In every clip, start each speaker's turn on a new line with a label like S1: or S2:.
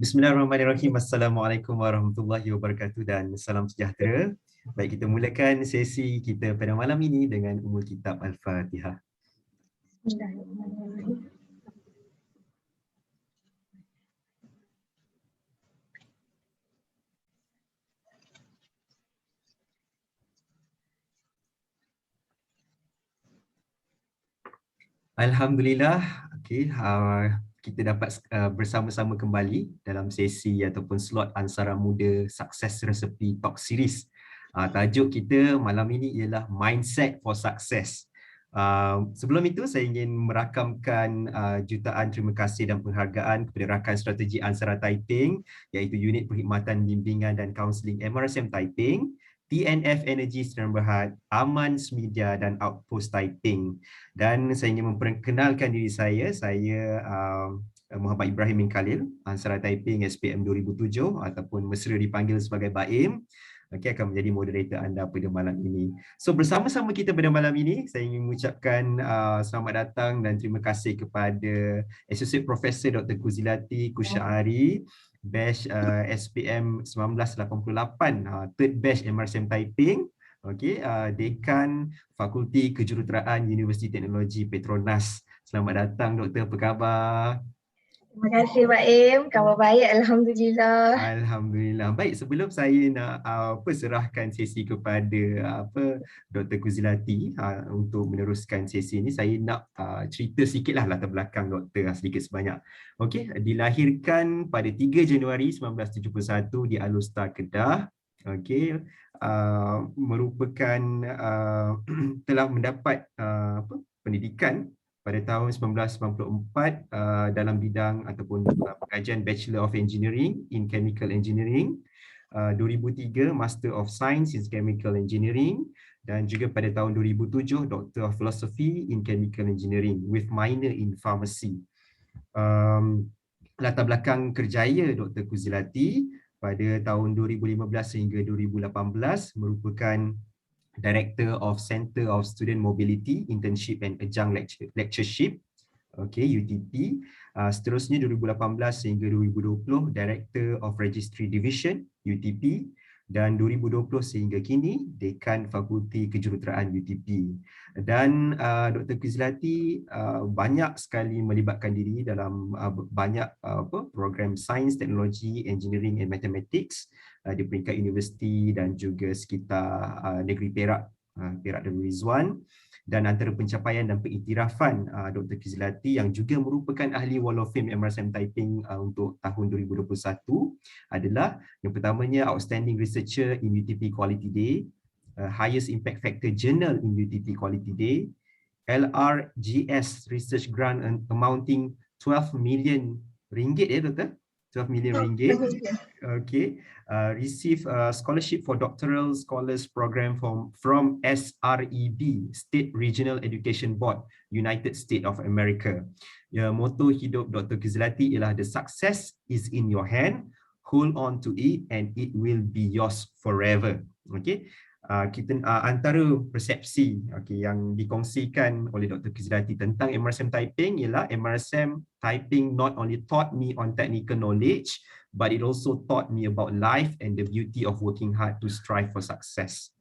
S1: Bismillahirrahmanirrahim. Assalamualaikum warahmatullahi wabarakatuh dan salam sejahtera. Baik, kita mulakan sesi kita pada malam ini dengan Ummul Kitab Al-Fatihah.
S2: Bismillahirrahmanirrahim.
S1: Alhamdulillah, kita dapat bersama-sama kembali dalam sesi ataupun slot ANSARA Muda Success Recipe Talk Series. Tajuk kita malam ini ialah Mindset for Success. Sebelum itu saya ingin merakamkan jutaan terima kasih dan penghargaan kepada rakan strategi ANSARA Taiping, iaitu Unit Perkhidmatan Bimbingan dan Kaunseling MRSM Taiping, TNF Energy Sdn Bhd, Amans Madya dan Outpost Taiping. Dan saya ingin memperkenalkan diri saya Muhammad Ibrahim bin Khalil, ANSARA Taiping SPM 2007 ataupun mesra dipanggil sebagai Baim. Akan menjadi moderator anda pada malam ini. So bersama-sama kita pada malam ini, saya ingin mengucapkan selamat datang dan terima kasih kepada Associate Professor Dr. Zilati, Shaari, batch SPM 1988, third batch MRSM Taiping, Dekan Fakulti Kejuruteraan Universiti Teknologi PETRONAS. Selamat datang Doktor, apa khabar?
S2: Terima kasih Baim, khabar baik Alhamdulillah.
S1: Alhamdulillah. Baik, sebelum saya nak serahkan sesi kepada Dr. Zilati untuk meneruskan sesi ini, saya nak cerita sikitlah latar belakang doktor sedikit sebanyak. Dilahirkan pada 3 Januari 1971 di Alustar, Kedah. Merupakan telah mendapat pendidikan pada tahun 1994 dalam bidang ataupun pengajian Bachelor of Engineering in Chemical Engineering, 2003 Master of Science in Chemical Engineering, dan juga pada tahun 2007 Doctor of Philosophy in Chemical Engineering with minor in Pharmacy. Latar belakang kerjaya Dr. Zilati pada tahun 2015 hingga 2018 merupakan Director of Center of Student Mobility, Internship and Adjunct Lectureship, UTP. Seterusnya 2018 hingga 2020 Director of Registry Division, UTP, dan 2020 sehingga kini Dekan Fakulti Kejuruteraan, UTP. Dan Dr. Zilati banyak sekali melibatkan diri dalam banyak program sains, teknologi, engineering and mathematics di peringkat universiti dan juga sekitar negeri Perak, Perak Darul Rizwan. Dan antara pencapaian dan pengiktirafan Dr. Zilati yang juga merupakan ahli Wall of Fame MRSM Taiping untuk tahun 2021 adalah yang pertamanya Outstanding Researcher in UTP Quality Day, Highest Impact Factor Journal in UTP Quality Day, LRGS Research Grant amounting 12 million ringgit Doktor? 12 million ringgit. Receive scholarship for doctoral scholars program from SREB, State Regional Education Board, United States of America. Motto hidup Dr. Zilati ialah the success is in your hand, hold on to it and it will be yours forever. Kita antara persepsi yang dikongsikan oleh Dr. Zilati tentang MRSM Taiping ialah MRSM Taiping not only taught me on technical knowledge, but it also taught me about life and the beauty of working hard to strive for success.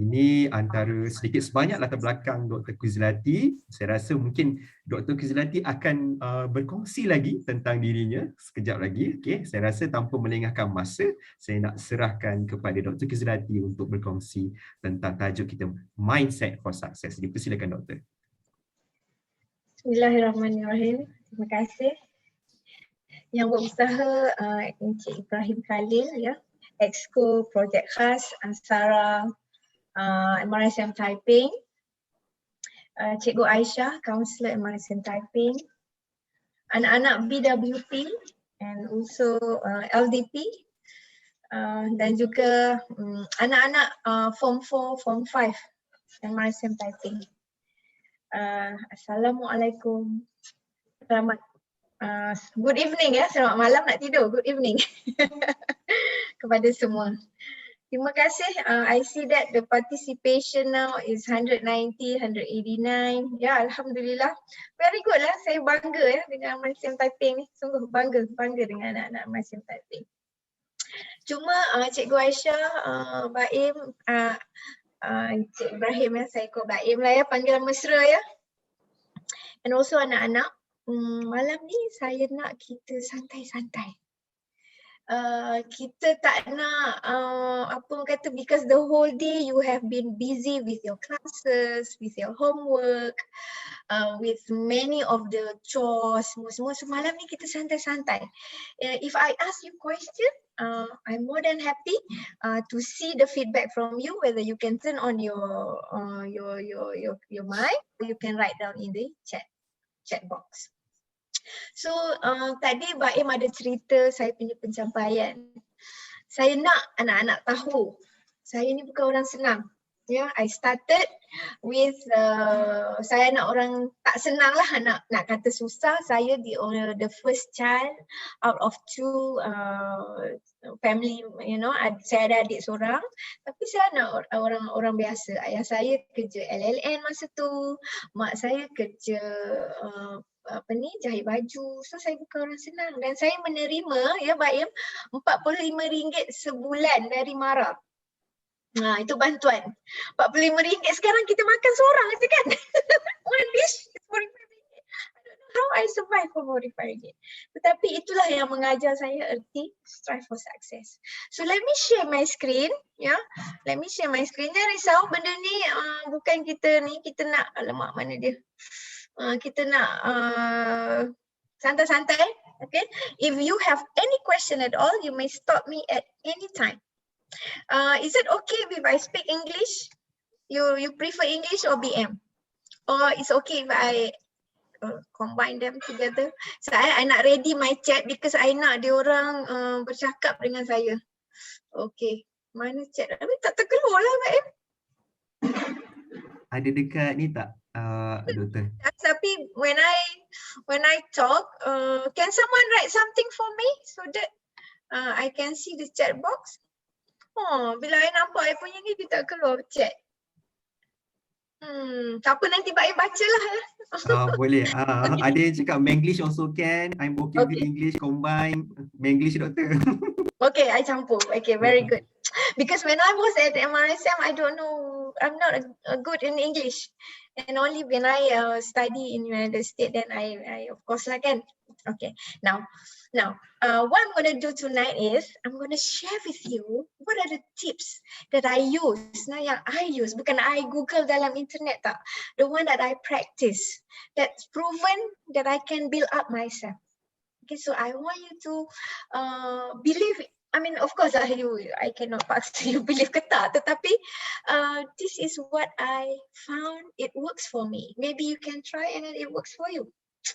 S1: Ini antara sedikit sebanyak latar belakang Dr. Zilati. Saya rasa mungkin Dr. Zilati akan berkongsi lagi tentang dirinya sekejap lagi. Saya rasa tanpa melengahkan masa, saya nak serahkan kepada Dr. Zilati untuk berkongsi tentang tajuk kita, Mindset for Success. Dipersilakan Doktor.
S2: Bismillahirrahmanirrahim. Terima kasih. Yang berusaha Encik Ibrahim Khalil, Exco Projek Khas ANSARA MRSM Taiping, Cikgu Aisyah, Kaunselor MRSM Taiping, anak-anak BWP and also LDP, dan juga anak-anak Form 4, Form 5 MRSM Taiping. Assalamualaikum. Selamat good evening selamat malam nak tidur, good evening kepada semua. Terima kasih. I see that the participation now is 190, 189. Ya, Alhamdulillah. Very good lah. Saya bangga ya dengan MRSM Taiping ni. Sungguh bangga dengan anak-anak MRSM Taiping. Cuma Cikgu Aisyah, Baim, Cik Ibrahim ya, saya call Baim lah ya, panggilan mesra ya. And also anak-anak, malam ni saya nak kita santai-santai. Kita tak nak apa orang kata, because the whole day you have been busy with your classes, with your homework, with many of the chores, semua. So malam ni kita santai-santai. If I ask you question, I'm more than happy to see the feedback from you, whether you can turn on your mic or you can write down in the chat box. So tadi Baim ada cerita saya punya pencapaian. Saya nak anak-anak tahu saya ni bukan orang senang. Ya, I started with saya nak orang tak senang lah, nak kata susah. Saya the first child out of two family, you know, saya ada adik seorang, tapi saya nak orang biasa. Ayah saya kerja LLN masa tu, mak saya kerja jahit baju. So saya bukan orang senang dan saya menerima ya Baim RM45 sebulan dari MARA. Itu bantuan. RM45 sekarang kita makan seorang je kan. One dish is RM45. I don't know how I survive for RM45. Tetapi itulah yang mengajar saya erti strive for success. So let me share my screen ya. Let me share my screen. Jangan risau, benda ni bukan kita nak, alamak mana dia. Kita nak santai-santai, okay? If you have any question at all, you may stop me at any time. Is it okay if I speak English? You prefer English or BM? Or it's okay if I combine them together? So I nak ready my chat because I nak dia orang bercakap dengan saya. Okay, mana chat? Tak terkeluar lah BM.
S1: Ada dekat ni tak? Doktor.
S2: Tapi when I talk, can someone write something for me so that I can see the chat box? Bila I nampak I punya ni dia tak keluar chat. Tak apa, nanti Baik baca lah.
S1: Boleh. Ada yang cakap Manglish also can. I'm okay with English combine. Manglish doktor.
S2: Okay, I campur. Okay, very good. Because when I was at MRSM, I don't know, I'm not good in English. And only when I study in United States, then I of course lah kan. Okay, now what I'm going to do tonight is I'm going to share with you what are the tips that I use. Nah, yang I use, bukan I Google dalam internet tak. The one that I practice, that's proven that I can build up myself. Okay, so I want you to believe it. I mean, of course, I cannot paksa you believe ke tak, tetapi this is what I found, it works for me. Maybe you can try and then it works for you.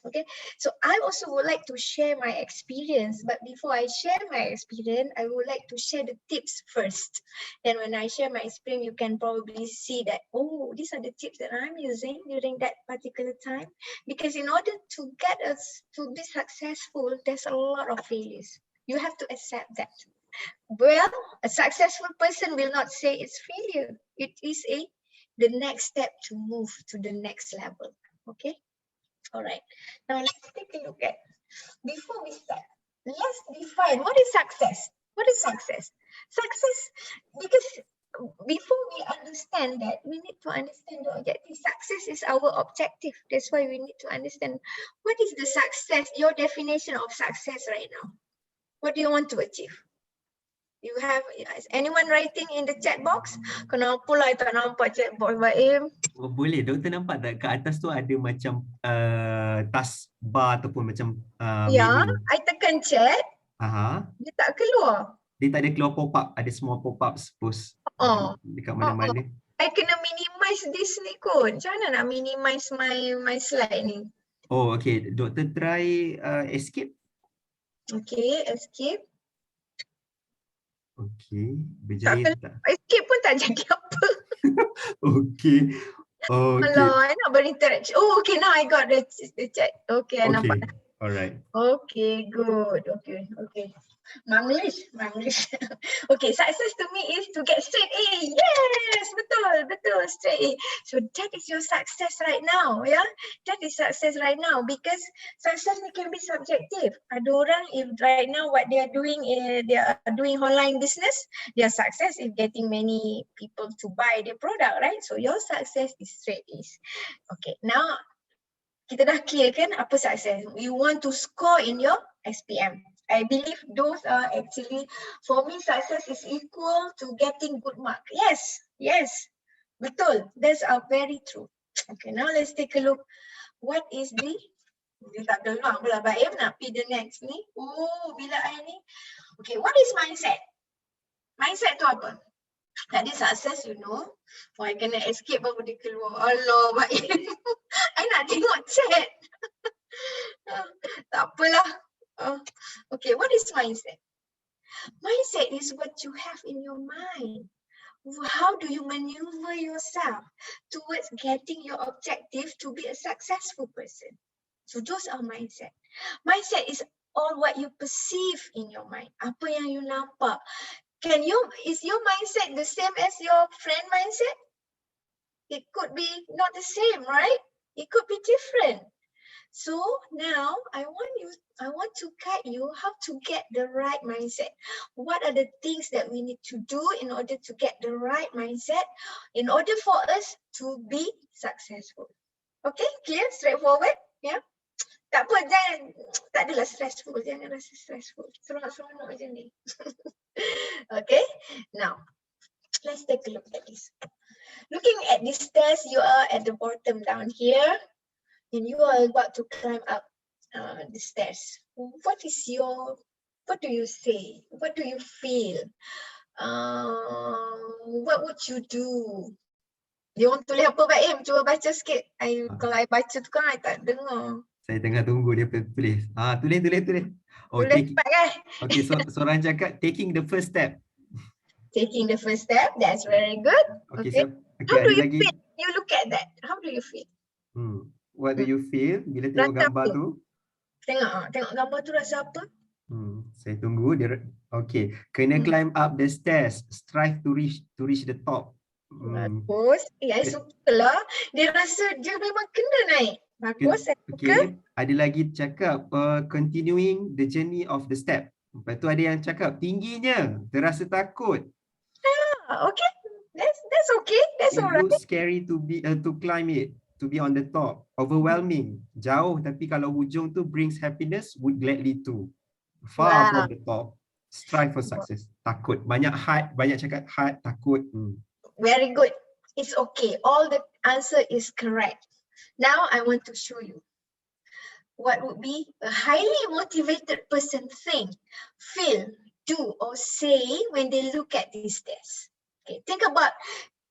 S2: Okay, so I also would like to share my experience, but before I share my experience, I would like to share the tips first. Then when I share my experience, you can probably see that, oh, these are the tips that I'm using during that particular time. Because in order to get us to be successful, there's a lot of failures. You have to accept that. Well, a successful person will not say it's failure. It is the next step to move to the next level. Okay. All right. Now let's take a look at, before we start, let's define what is success. What is success? Success, because before we understand that, we need to understand the objective. Success is our objective. That's why we need to understand what is the success, your definition of success right now. What do you want to achieve? You have, is anyone writing in the chat box? Kenapa lah tak nampak chat box, Baim?
S1: Boleh, doktor nampak tak kat atas tu ada macam taskbar ataupun macam
S2: ya,
S1: menu.
S2: I tekan chat. Dia tak keluar.
S1: Dia tak ada keluar pop-up, ada semua pop-up suppose dekat mana-mana.
S2: I kena minimize this ni kot. Macam mana nak minimize my slide ni?
S1: Oh, okay. Doktor try escape.
S2: Okay, escape.
S1: Okay, berjaya tak?
S2: Escape pun tak jadi apa.
S1: Okay.
S2: Alah, I nak berinteraction. Oh, okay, now I got the chat. Okay, I nampak.
S1: Alright.
S2: Okay, good. Okay. Manglish. Okay, success to me is to get straight A. Yes, betul, straight A. So that is your success right now, yeah. That is success right now because success can be subjective. Ada orang if right now what they are doing is they are doing online business, their success is getting many people to buy their product, right? So your success is straight A's. Okay, now kita dah clear kan apa success. You want to score in your SPM. I believe those are actually, for me, success is equal to getting good mark. Yes, betul. That's very true. Okay, now let's take a look. What is the, dia tak dengar pula Baim nak pergi the next ni. Oh, bila I ni. Okay, what is mindset? Mindset tu apa? Tadi success, you know. I kena escape baru dia keluar. Allah, Baim. I nak tengok chat. Tak apalah. Okay, what is mindset? Mindset is what you have in your mind. How do you maneuver yourself towards getting your objective to be a successful person? So those are mindset. Mindset is all what you perceive in your mind. Apa yang you nampak. Is your mindset the same as your friend mindset? It could be not the same, right? It could be different. So now I want to guide you how to get the right mindset. What are the things that we need to do in order to get the right mindset in order for us to be successful? Okay, clear, straightforward, yeah. Tak apa, tak adalah stressful, jangan rasa stressful. Seronok macam ni. Okay, now let's take a look at this. Looking at this test, you are at the bottom down here. And you are about to climb up the stairs. What do you say? What do you feel? What would you do? Dia orang tulis apa Baim? Cuba baca sikit. Kalau I baca tu kan I tak dengar.
S1: Saya tengah tunggu dia tulis. Tulis. Oh,
S2: Tulis cepat kan?
S1: Okay, seorang cakap taking the first step.
S2: Taking the first step, that's very good. Okay. How do you feel? You look at that. How do you feel?
S1: What do you feel bila tengok
S2: rasa
S1: gambar
S2: apa?
S1: tu?
S2: Tengok gambar tu rasa apa?
S1: Saya tunggu dia. Okay, kena climb up the stairs, strive to reach the top.
S2: Bagus. I suka lah. Dia rasa dia memang kena naik. Bagus.
S1: Okay, ada lagi cakap continuing the journey of the step. Lepas tu ada yang cakap tingginya, terasa takut.
S2: Okay, that's okay. That's alright.
S1: It looks scary to climb it. To be on the top, overwhelming, jauh tapi kalau hujung tu brings happiness, would gladly to. Far from the top, strive for success. Takut, banyak cakap hard, takut.
S2: Very good. It's okay. All the answer is correct. Now I want to show you what would be a highly motivated person think, feel, do, or say when they look at these tests. Okay, think about.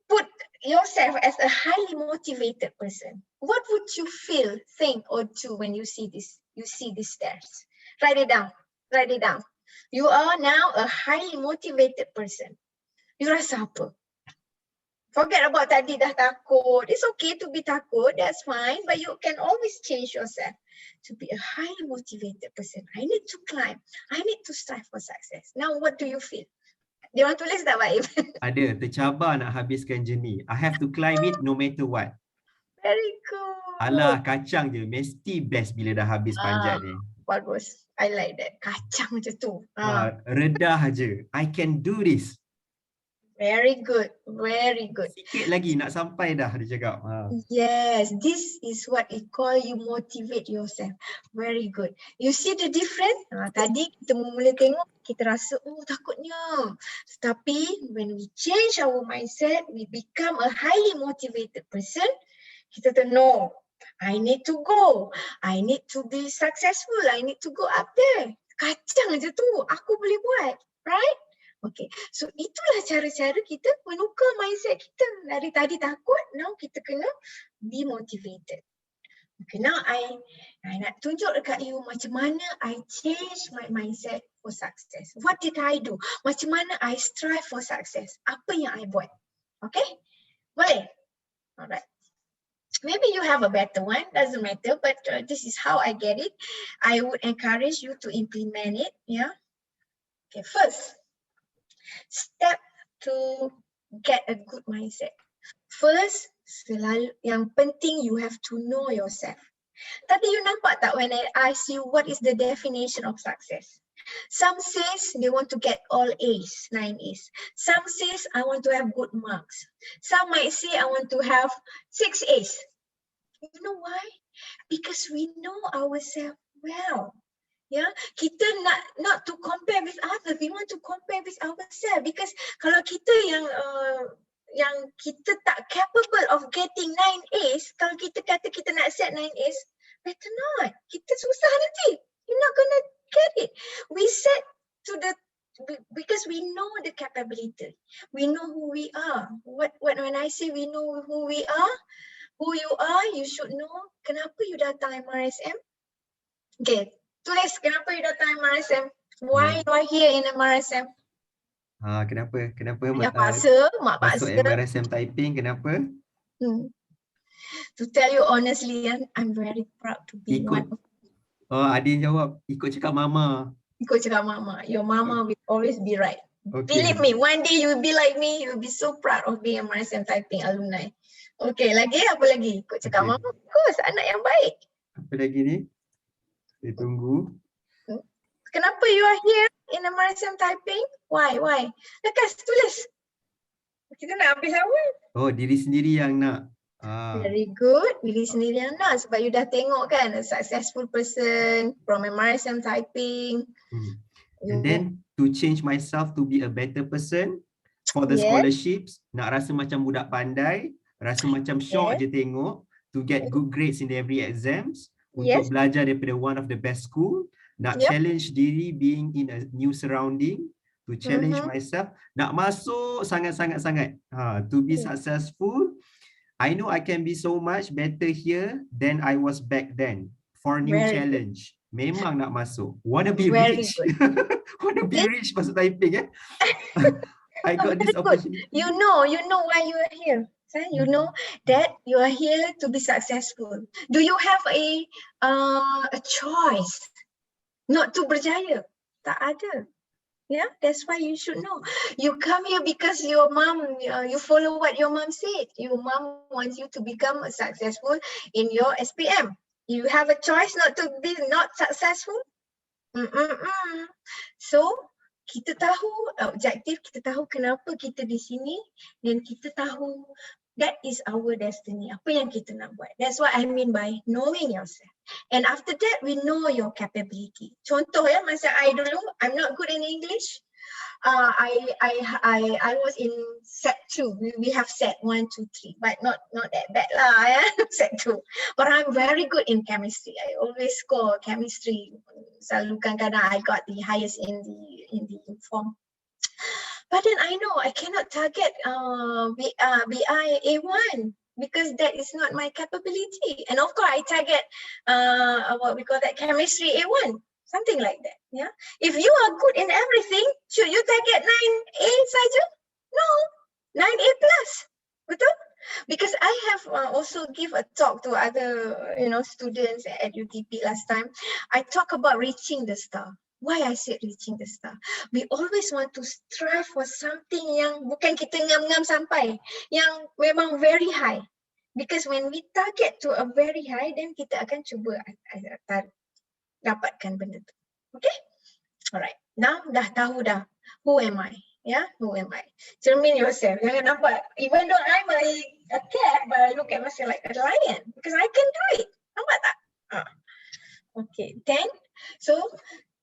S2: Put yourself as a highly motivated person. What would you feel, think, or do when you see this? You see these steps. Write it down. You are now a highly motivated person. You rasa apa? Forget about tadi dah takut. It's okay to be takut. That's fine. But you can always change yourself to be a highly motivated person. I need to climb. I need to strive for success. Now, what do you feel? Dia orang tulis tak Baim?
S1: Ada, tercabar nak habiskan journey. I have to climb it no matter what.
S2: Very cool.
S1: Alah, kacang je. Mesti best bila dah habis panjat ni.
S2: Bagus. I like that. Kacang macam tu.
S1: Redah je. I can do this.
S2: Very good. Very good.
S1: Sikit lagi nak sampai dah, dia cakap.
S2: Yes, this is what we call you motivate yourself. Very good. You see the difference? Tadi kita mula tengok, kita rasa, oh takutnya. Tapi when we change our mindset, we become a highly motivated person. Kita tahu, no, I need to go. I need to be successful. I need to go up there. Kacang je tu, aku boleh buat. Right? Okay, so itulah cara-cara kita menukar mindset kita. Dari tadi takut, now kita kena be motivated. Okay, now I nak tunjuk dekat you macam mana I change my mindset for success. What did I do? Macam mana I strive for success? Apa yang I buat? Okay, boleh? Alright. Maybe you have a better one, doesn't matter, but this is how I get it. I would encourage you to implement it. Yeah. Okay, first step to get a good mindset. First, selalu yang penting you have to know yourself. Tadi you nampak tak when I ask you what is the definition of success? Some says they want to get all A's, 9 A's. Some says I want to have good marks. Some might say I want to have 6 A's. You know why? Because we know ourselves well. Yeah, kita not to compare with others. We want to compare with ourselves because kalau kita yang kita tak capable of getting 9 A's, kalau kita kata kita nak set 9 A's, better not. Kita susah nanti. You're not gonna get it. We set to the because we know the capability. We know who we are. When I say we know who we are, who you are, you should know kenapa you datang MRSM. Okay, tulis kenapa you datang MRSM. Why you are here in MRSM.
S1: Kenapa
S2: Mak
S1: masuk
S2: paksa.
S1: MRSM Taiping, kenapa?
S2: To tell you honestly, I'm very proud to be one of.
S1: Adin jawab, ikut cakap mama.
S2: Ikut cakap mama. Your mama will always be right.
S1: Okay.
S2: Believe me, one day you will be like me, you will be so proud of being MRSM Taiping alumni. Okay, apa lagi? Ikut cakap mama, of course, anak yang baik.
S1: Apa lagi ni? Saya tunggu.
S2: Kenapa you are here in MRSM Taiping? Why? Lekas, tulis. Kita nak habis awal.
S1: Diri sendiri yang nak.
S2: Very good. Diri sendiri yang nak sebab you dah tengok kan a successful person from MRSM Taiping.
S1: And then to change myself to be a better person for the scholarships, nak rasa macam budak pandai, rasa macam syok je tengok, to get good grades in every exams, untuk belajar daripada one of the best school, nak challenge diri being in a new surrounding, to challenge myself, nak masuk sangat-sangat to be successful. I know I can be so much better here than I was back then for new challenge. Memang nak masuk. Wanna be rich. Wanna be rich masuk Taiping I got this opportunity.
S2: You know why you are here. You know that you are here to be successful. Do you have a choice not to berjaya? Tak ada. Yeah, that's why you should know. You come here because your mom, you follow what your mom said. Your mom wants you to become successful in your SPM. You have a choice not to be not successful. So, kita tahu objektif, kita tahu kenapa kita di sini, dan kita tahu that is our destiny. Apa yang kita nak buat. That's what I mean by knowing yourself. And after that, we know your capability. Contoh masa I dulu, I'm not good in English. I was in set 2. We have set 1, 2, 3, but not that bad lah. Set 2. But I'm very good in chemistry. I always score chemistry. Selalu kadang-kadang I got the highest in the form. But then I know I cannot target BI A1 because that is not my capability. And of course I target what we call that chemistry A1, something like that. Yeah. If you are good in everything, should you target 9A saja? No, 9A plus. Betul? Because I have also give a talk to other students at UTP last time. I talk about reaching the star. Why I said reaching the star? We always want to strive for something yang bukan kita ngam-ngam sampai, yang memang very high. Because when we target to a very high, then kita akan cuba dapatkan benda tu. Okay? Alright. Now dah tahu dah. Who am I? Yeah, who am I? Cermin yourself. Jangan nampak. Even though I'm a cat, but I look at myself like a lion because I can do it. Nampak tak? Okay. Then, so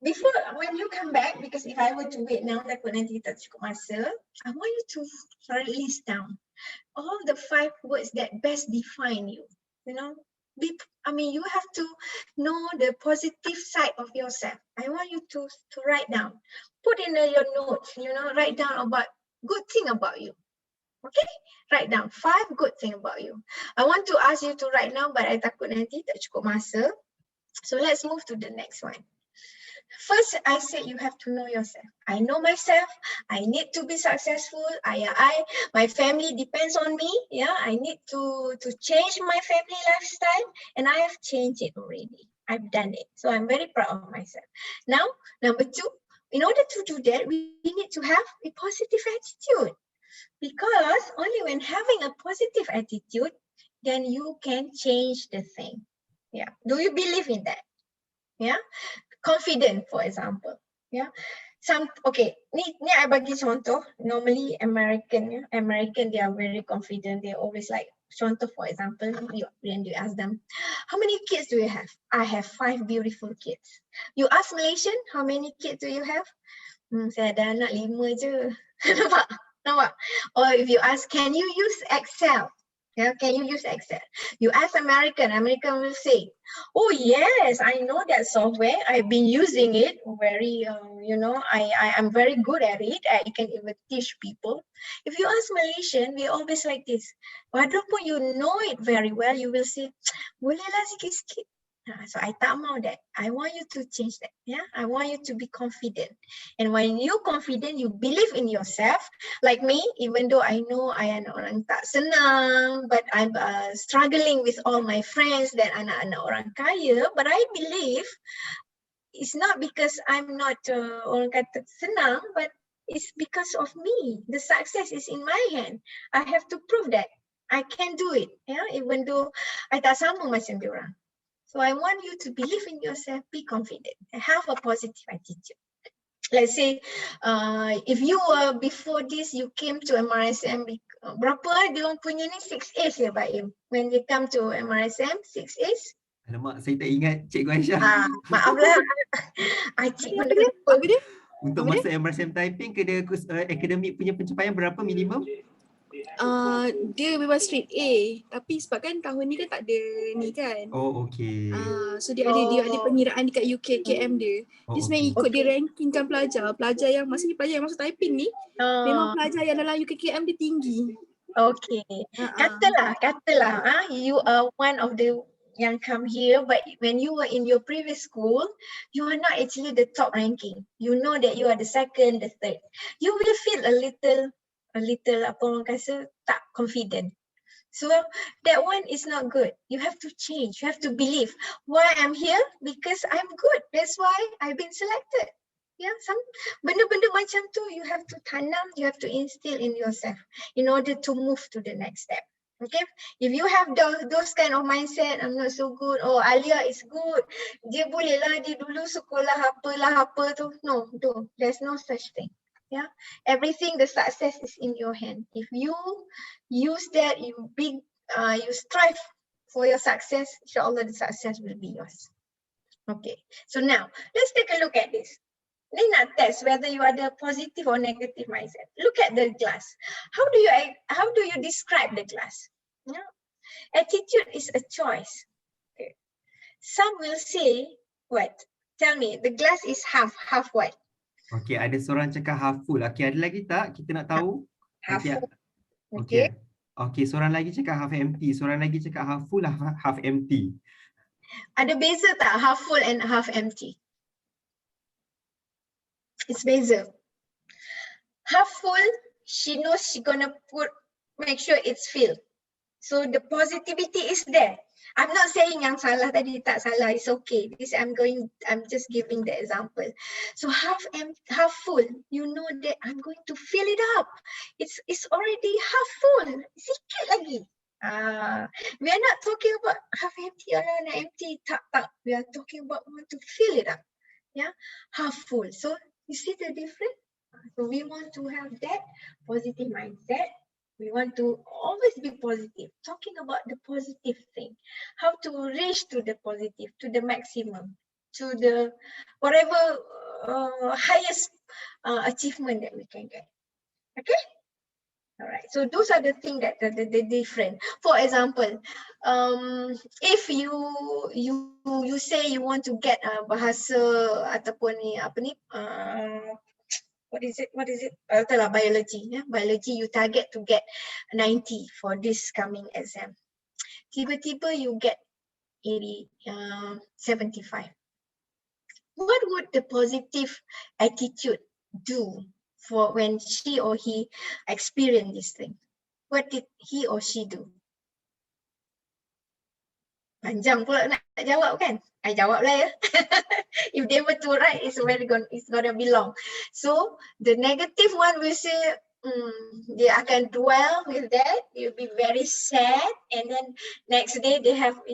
S2: before, when you come back, because if I were to wait now, takut nanti tak cukup masa, I want you to list down all the 5 words that best define you. You know, you have to know the positive side of yourself. I want you to write down, put in your notes, write down about good thing about you. Okay, write down 5 good thing about you. I want to ask you to write now, but I takut nanti tak cukup masa. So let's move to the next one. First, I said you have to know yourself. I know myself. I need to be successful. My family depends on me. Yeah, I need to change my family lifestyle, and I have changed it already. I've done it, so I'm very proud of myself. Now, number two, in order to do that, we need to have a positive attitude, because only when having a positive attitude, then you can change the thing. Yeah. Do you believe in that? Yeah. Confident, for example. Yeah. Okay, ni I bagi contoh. Normally American, they are very confident. They always like, contoh, for example, when you ask them, how many kids do you have? I have 5 beautiful kids. You ask Malaysian, how many kids do you have? Saya ada anak 5 je. Nampak? Or if you ask, can you use Excel? Yeah, can you use Excel? You ask American will say, oh yes, I know that software. I've been using it very, I'm very good at it. I can even teach people. If you ask Malaysian, we always like this. Walaupun you know it very well, you will say, bolehlah sikit-sikit. So I tak mau that. I want you to change that. Yeah, I want you to be confident. And when you're confident, you believe in yourself. Like me, even though I know I am orang tak senang, but I'm struggling with all my friends dan anak-anak orang kaya, but I believe it's not because I'm not orang kata senang, but it's because of me. The success is in my hand. I have to prove that I can do it. Yeah, even though I tak sama macam diorang. So I want you to believe in yourself, be confident, and have a positive attitude. Let's say, if you were before this, you came to MRSM, berapa dia orang punya ni 6 A's ya Pak Im? When you come to MRSM, 6 A's?
S1: Alamak, saya tak ingat Cikgu Aisyah.
S2: Maaflah. Cik pun
S3: Apa dia?
S1: Untuk masuk MRSM Taiping, kena akademik punya pencapaian berapa minimum?
S3: Dia memang straight A, tapi sebabkan tahun ni kan tak ada ni kan.
S1: Oh, okey.
S3: So dia ada pengiraan dekat UKKM dia. Dia sebenarnya ikut dia rankingkan pelajar yang masa ni pelajar yang masuk Taiping ni memang pelajar yang dalam UKKM dia tinggi.
S2: Okay. Katalah, you are one of the yang come here, but when you were in your previous school, you are not actually the top ranking. You know that you are the second, the third. You will feel a little apa orang kata tak confident. So that one is not good. You have to change. You have to believe. Why I'm here? Because I'm good. That's why I've been selected. Yeah, some benda-benda macam tu you have to tanam, you have to instill in yourself in order to move to the next step. Okay, if you have those kind of mindset, I'm not so good. Oh, Alia is good. Dia boleh lah, dia dulu sekolah apa tu. No, there's no such thing. Yeah, everything, the success is in your hand. If you use that, you strive for your success, inshallah the success will be yours. Okay, so now let's take a look at this. Ni nak test whether you ada positive or negative mindset. Look at the glass. How do you describe the glass? Yeah. Attitude is a choice. Okay. Some will say what? Tell me, the glass is half what?
S1: Okey, ada seorang cakap half full. Okey, ada lagi tak? Kita nak tahu.
S2: Half full.
S1: Okay. Okey, seorang lagi cakap half empty. Seorang lagi cakap half full, half empty.
S2: Ada beza tak half full and half empty? It's beza. Half full, she knows she gonna make sure it's filled. So the positivity is there. I'm not saying yang salah tadi tak salah. It's okay. I'm just giving the example. So half full. You know that I'm going to fill it up. It's already half full. Sikit lagi. We are not talking about half empty or not empty. Tak. We are talking about want to fill it up. Yeah, half full. So you see the difference? So we want to have that positive mindset. We want to always be positive, talking about the positive thing, how to reach to the positive, to the maximum, to the whatever highest achievement that we can get. Okay? All right. So those are the things that the different. For example, if you say you want to get bahasa ataupun ni apa ni what is it? Biology. Yeah? Biology, you target to get 90 for this coming exam. Tiba-tiba you get 75. what would the positive attitude do for when she or he experience this thing? What did he or she do? Panjang pula nak jawab kan? I jawab lah ya. If they were to write, it's gonna be long. So the negative one will say, they akan dwell with that. You'll be very sad, and then next day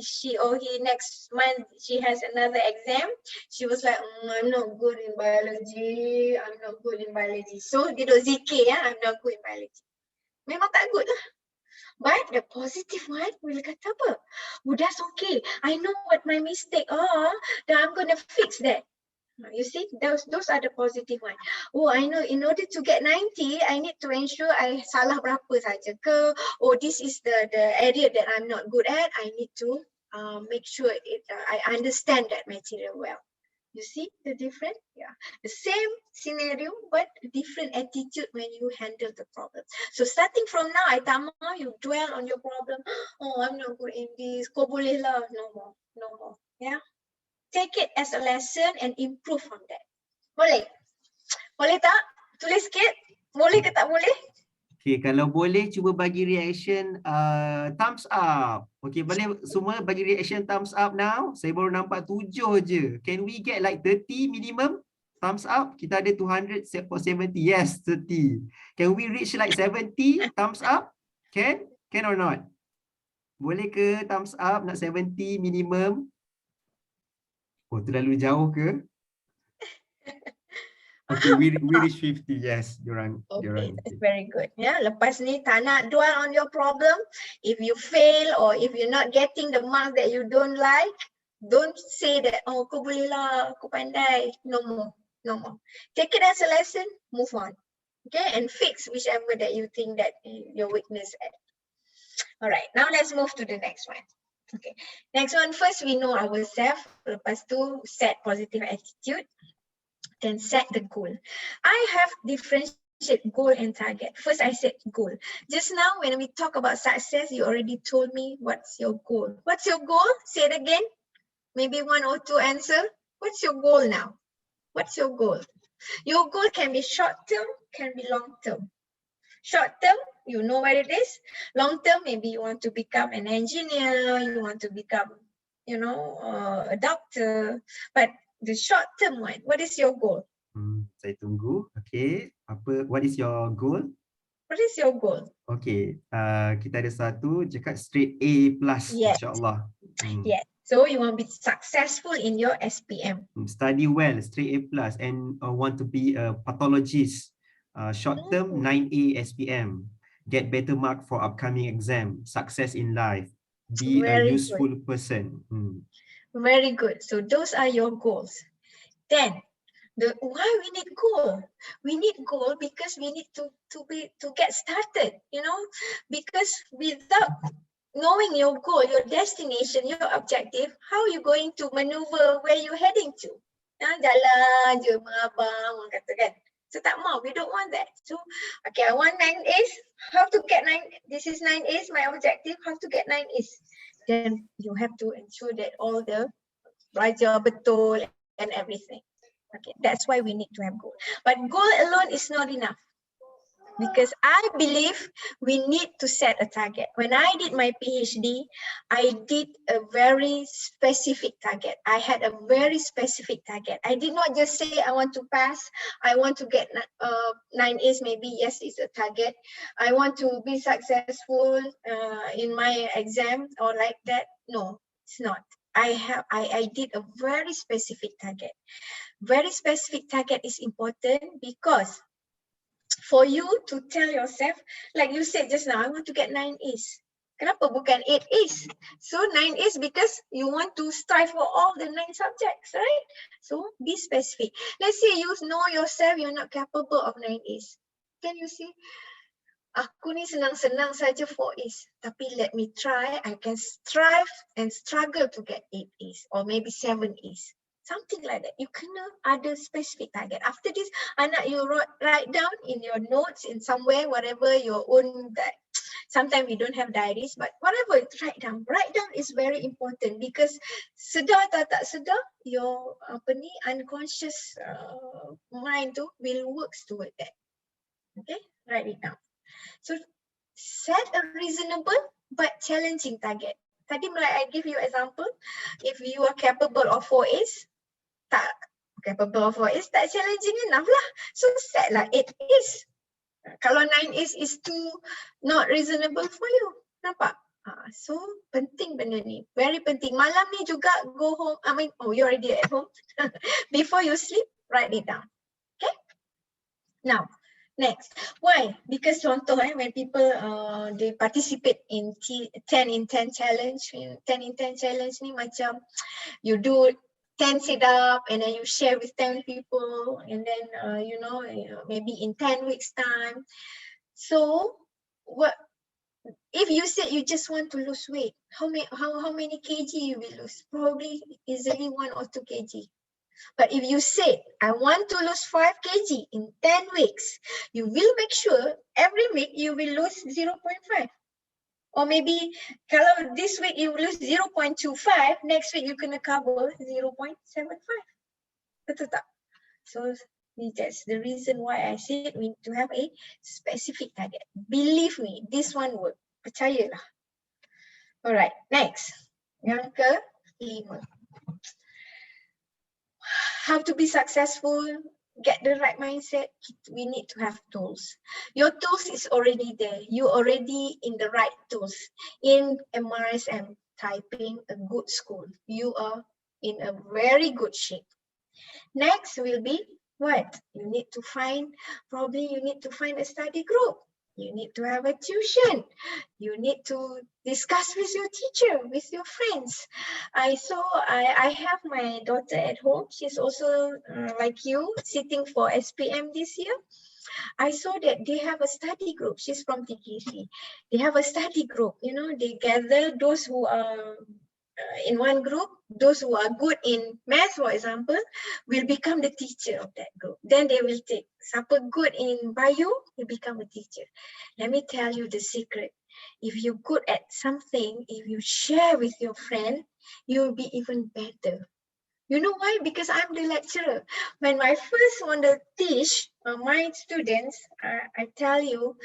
S2: she or he next month she has another exam. She was like, I'm not good in biology. I'm not good in biology. So dia duk zikir ya, I'm not good in biology. Memang tak good lah. But the positive one will kata apa? Oh, that's okay. I know what my mistake are. Then I'm gonna fix that. You see, those are the positive one. Oh, I know. In order to get 90, I need to ensure I salah berapa saja ke. Oh, this is the area that I'm not good at. I need to make sure I understand that material well. You see the difference? Yeah. The same scenario, but different attitude when you handle the problem. So starting from now, I tak mau you dwell on your problem. Oh, I'm not good in this. Kau boleh lah. No more. No more. Yeah. Take it as a lesson and improve on that. Boleh? Boleh tak? Tulis sikit. Boleh ke tak boleh?
S1: Okay, kalau boleh cuba bagi reaction thumbs up. Okay, boleh semua bagi reaction thumbs up now. Saya baru nampak 7 je. Can we get like 30 minimum thumbs up? Kita ada 200 for 70. Yes, 30. Can we reach like 70 thumbs up? Can? Can or not? Boleh ke thumbs up nak 70 minimum? Oh, terlalu jauh ke? Okay, we reach 50. Yes, diorang.
S2: Okay, that's very good. Yeah, lepas ni tak nak dwell on your problem. If you fail or if you're not getting the mark that you don't like, don't say that, oh, kau boleh lah, kau pandai. No more, no more. Take it as a lesson, move on. Okay, and fix whichever that you think that your weakness at. All right, now let's move to the next one. Okay, next one, first we know ourselves. Lepas tu set positive attitude. Then set the goal. I have differentiate goal and target. First, I said goal. Just now, when we talk about success, you already told me what's your goal. What's your goal? Say it again. Maybe 1 or 2 answer. What's your goal now? What's your goal? Your goal can be short term, can be long term. Short term, you know what it is. Long term, maybe you want to become an engineer, you want to become, a doctor. But the short term one, what is your goal?
S1: Saya tunggu. Okay. What is your goal?
S2: What is your goal?
S1: Okay. Kita ada satu cakap straight A+,
S2: yes.
S1: insyaAllah.
S2: Yes. So you want to be successful in your SPM.
S1: Study well, straight A+, and want to be a pathologist. Short term, 9A SPM. Get better mark for upcoming exam. Success in life. Be a useful person.
S2: Very good. So those are your goals. Then, why we need goal? We need goal because we need to get started. Because without knowing your goal, your destination, your objective, how are you going to maneuver where you're heading to? Jalan je mengabang, orang kata kan. So tak mau, we don't want that. So, okay, I want 9 A's. How to get 9? This is 9 A's, my objective. How to get 9 A's? Then you have to ensure that all the belajar betul and everything. Okay, that's why we need to have goal. But goal alone is not enough. Because I believe we need to set a target. When I did my PhD, I did a very specific target. I had a very specific target. I did not just say I want to pass, I want to get 9 A's, maybe yes, it's a target. I want to be successful in my exam or like that. No, it's not. I did a very specific target. Very specific target is important because for you to tell yourself, like you said just now, I want to get 9 A's. Kenapa bukan 8 A's? So 9 A's because you want to strive for all the 9 subjects, right? So be specific. Let's say you know yourself, you're not capable of 9 A's. Can you see? Aku ni senang-senang saja 4 A's. Tapi let me try, I can strive and struggle to get 8 A's or maybe 7 A's. Something like that. You kena ada specific target. After this, anak you write down in your notes in somewhere, whatever your own that Sometimes we don't have diaries, but whatever, write down. Write down is very important because sedar atau tak sedar, your unconscious mind tu will work toward that. Okay, write it down. So set a reasonable but challenging target. Tadi I give you example, if you are capable of 4 A's, tak capable of 4 A's, tak challenging enough lah. So set lah 8 A's. Kalau 9 A's is too not reasonable for you. Nampak? So penting benda ni, very penting. Malam ni juga go home, you already at home. Before you sleep, write it down. Okay? Now, next, why? Because contoh when people they participate in 10 in 10 challenge, 10 in 10 challenge ni macam you do 10 sit up and then you share with 10 people and then maybe in 10 weeks time. So what if you said you just want to lose weight, how many kg you will lose? Probably easily 1 or 2 kg. But if you say, I want to lose 5 kg in 10 weeks, you will make sure every week you will lose 0.5. Or maybe kalau this week you lose 0.25, next week you gonna cover 0.75. Betul tak? So that's the reason why I said we need to have a specific target. Believe me, this one work. Percayalah. Alright, next. Yang ke-5. How to be successful, get the right mindset, we need to have tools. Your tools is already there. You already in the right tools. In MRSM, Taiping, a good school. You are in a very good shape. Next will be what? You need to find a study group. You need to have a tuition. You need to discuss with your teacher, with your friends. I have my daughter at home. She's also like you, sitting for SPM this year. I saw that they have a study group. She's from TKC. They have a study group. They gather those who are in one group, those who are good in math, for example, will become the teacher of that group. Then they will take siapa good in bio, will become a teacher. Let me tell you the secret. If you're good at something, if you share with your friend, you'll be even better. You know why? Because I'm the lecturer. When I first want to teach my students, I tell you,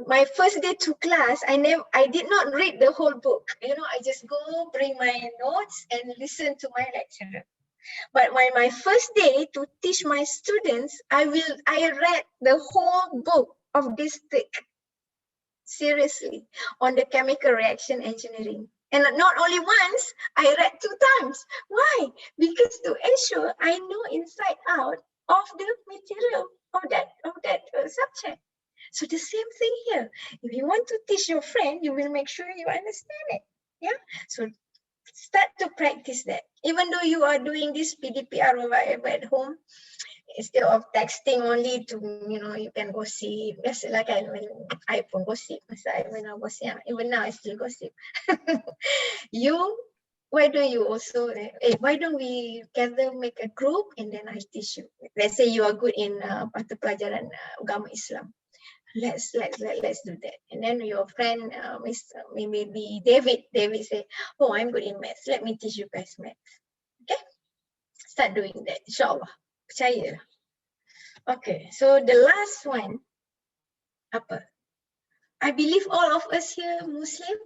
S2: my first day to class, I did not read the whole book. I just go bring my notes and listen to my lecturer. But when my first day to teach my students, I read the whole book of this thick. Seriously, on the chemical reaction engineering. And not only once, I read 2 times. Why? Because to ensure I know inside out of the material of that subject. So the same thing here. If you want to teach your friend, you will make sure you understand it. Yeah. So start to practice that. Even though you are doing this PDPR or whatever at home, instead of texting only to, you can gossip. Just like when I pun gossip, when I was young, even now I still gossip. Why don't we gather, make a group, and then I teach you. Let's say you are good in mata pelajaran agama Islam. Let's do that. And then your friend, maybe David say, oh, I'm good in maths. Let me teach you guys maths. Okay? Start doing that, insyaAllah. Percaya. Okay, so the last one, apa? I believe all of us here Muslim,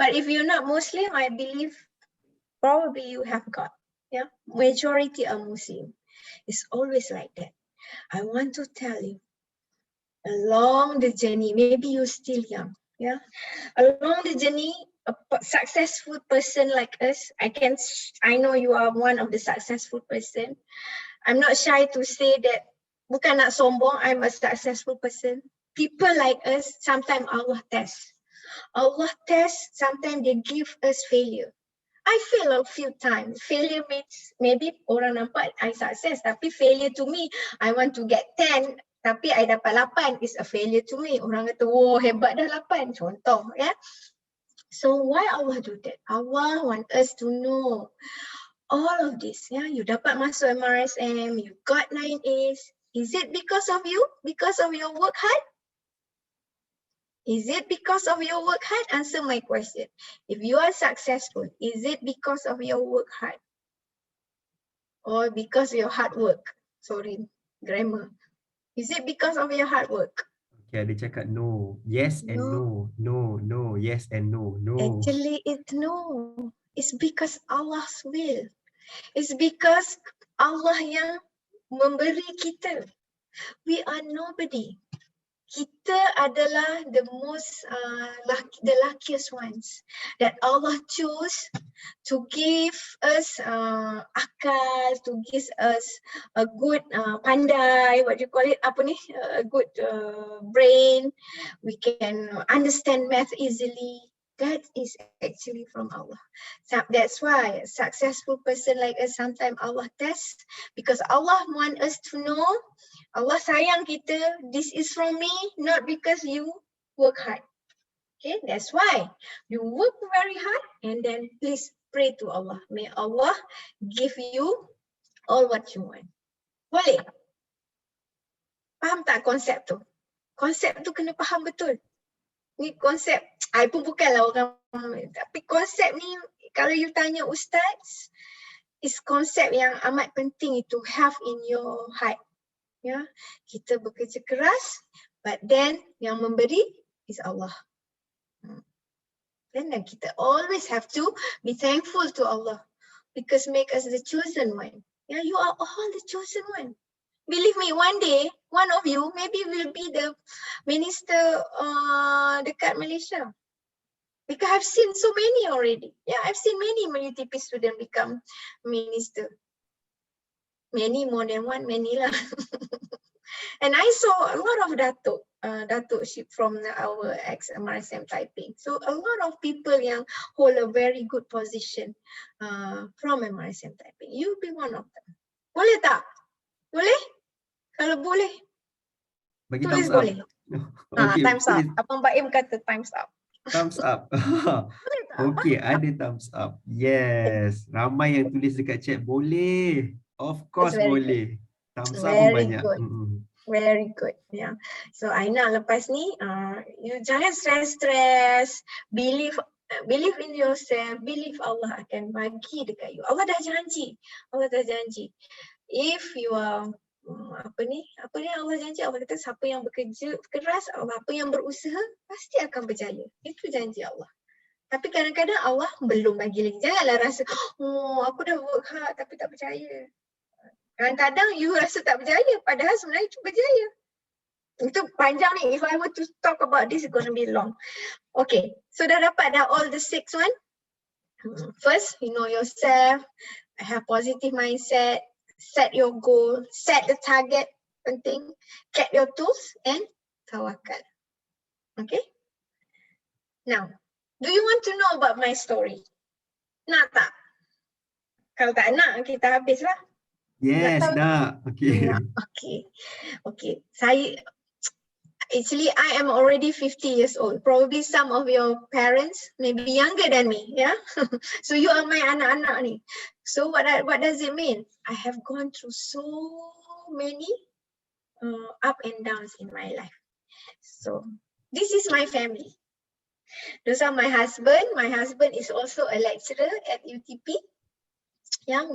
S2: but if you're not Muslim, I believe probably you have God. Yeah, majority are Muslim. It's always like that. I want to tell you, along the journey, maybe you're still young. Yeah, along the journey, a successful person like us, I know you are one of the successful person. I'm not shy to say that, bukan nak sombong, I'm a successful person. People like us, sometimes Allah tests. Sometimes they give us failure. I fail a few times. Failure means maybe orang nampak I success, tapi failure to me, I want to get 10, tapi I dapat 8, is a failure to me. Orang kata, wow, hebat dah 8, contoh. Ya. So why Allah do that? Allah want us to know all of this. Yeah, you dapat masuk MRSM, you got 9 A's. Is it because of you? Because of your work hard? Is it because of your work hard? Answer my question. If you are successful, is it because of your work hard? Or because of your hard work? Sorry, grammar. Is it because of your hard work?
S1: Okay, dia cakap no. Yes and
S2: No.
S1: no. No. Yes and no. No.
S2: Actually, it's no. It's because Allah's will. It's because Allah yang memberi kita. We are nobody. Kita adalah the most the luckiest ones that Allah chose to give us akal, to give us a good pandai, what do you call it? Apa ni? A good brain. We can understand math easily. That is actually from Allah. So that's why a successful person like us, sometimes Allah tests because Allah want us to know Allah sayang kita, this is from me, not because you work hard. Okay, that's why you work very hard and then please pray to Allah. May Allah give you all what you want. Boleh? Faham tak konsep tu? Konsep tu kena faham betul. Ni konsep, I pun bukanlah orang, tapi konsep ni kalau you tanya ustaz, is konsep yang amat penting itu have in your heart. Ya, kita bekerja keras, but then yang memberi is Allah. Then kita always have to be thankful to Allah because make us the chosen one. Yeah, you are all the chosen one. Believe me, one day, one of you maybe will be the minister dekat Malaysia. Because I've seen so many already. Yeah, I've seen many UTP students become minister. Many more than one, many lah. And I saw a lot of datukship from our ex-MRSM Taiping. So a lot of people yang hold a very good position from MRSM Taiping. You be one of them. Boleh tak? Boleh? Kalau boleh,
S1: Bagi
S2: tulis
S1: thumbs up.
S2: boleh.
S1: Okay,
S2: times up.
S1: tulis.
S2: Abang Baim kata times up.
S1: Thumbs up.
S2: Boleh tak?
S1: Okay, ada thumbs up. Yes. Ramai yang tulis dekat chat boleh. Of course boleh. Thumbs up pun banyak.
S2: Good. Very good. Yeah. So Aina lepas ni, you jangan stress. Believe in yourself. Believe Allah akan bagi dekat you. Allah dah janji. If you are apa ni Allah janji, Allah kata siapa yang bekerja keras, apa yang berusaha pasti akan berjaya. Itu janji Allah. Tapi kadang-kadang Allah belum bagi lagi. Janganlah rasa, aku dah work hard tapi tak berjaya. Kadang-kadang you rasa tak berjaya, padahal sebenarnya itu berjaya. Itu panjang ni. If I were to talk about this, it's going to be long. Okay, so dah dapat dah all the 6 one. First, you know yourself, have positive mindset, set your goal, set the target, penting, get your tools and tawakal. Okay? Now, do you want to know about my story? Nak tak? Kalau tak nak, kita habislah.
S1: Yes, nak. Okay.
S2: Okay. I am already 50 years old. Probably some of your parents may be younger than me, yeah? So you are my anak-anak ni. So what does it mean? I have gone through so many up and downs in my life. So this is my family. Those are my husband. My husband is also a lecturer at UTP. Yeah,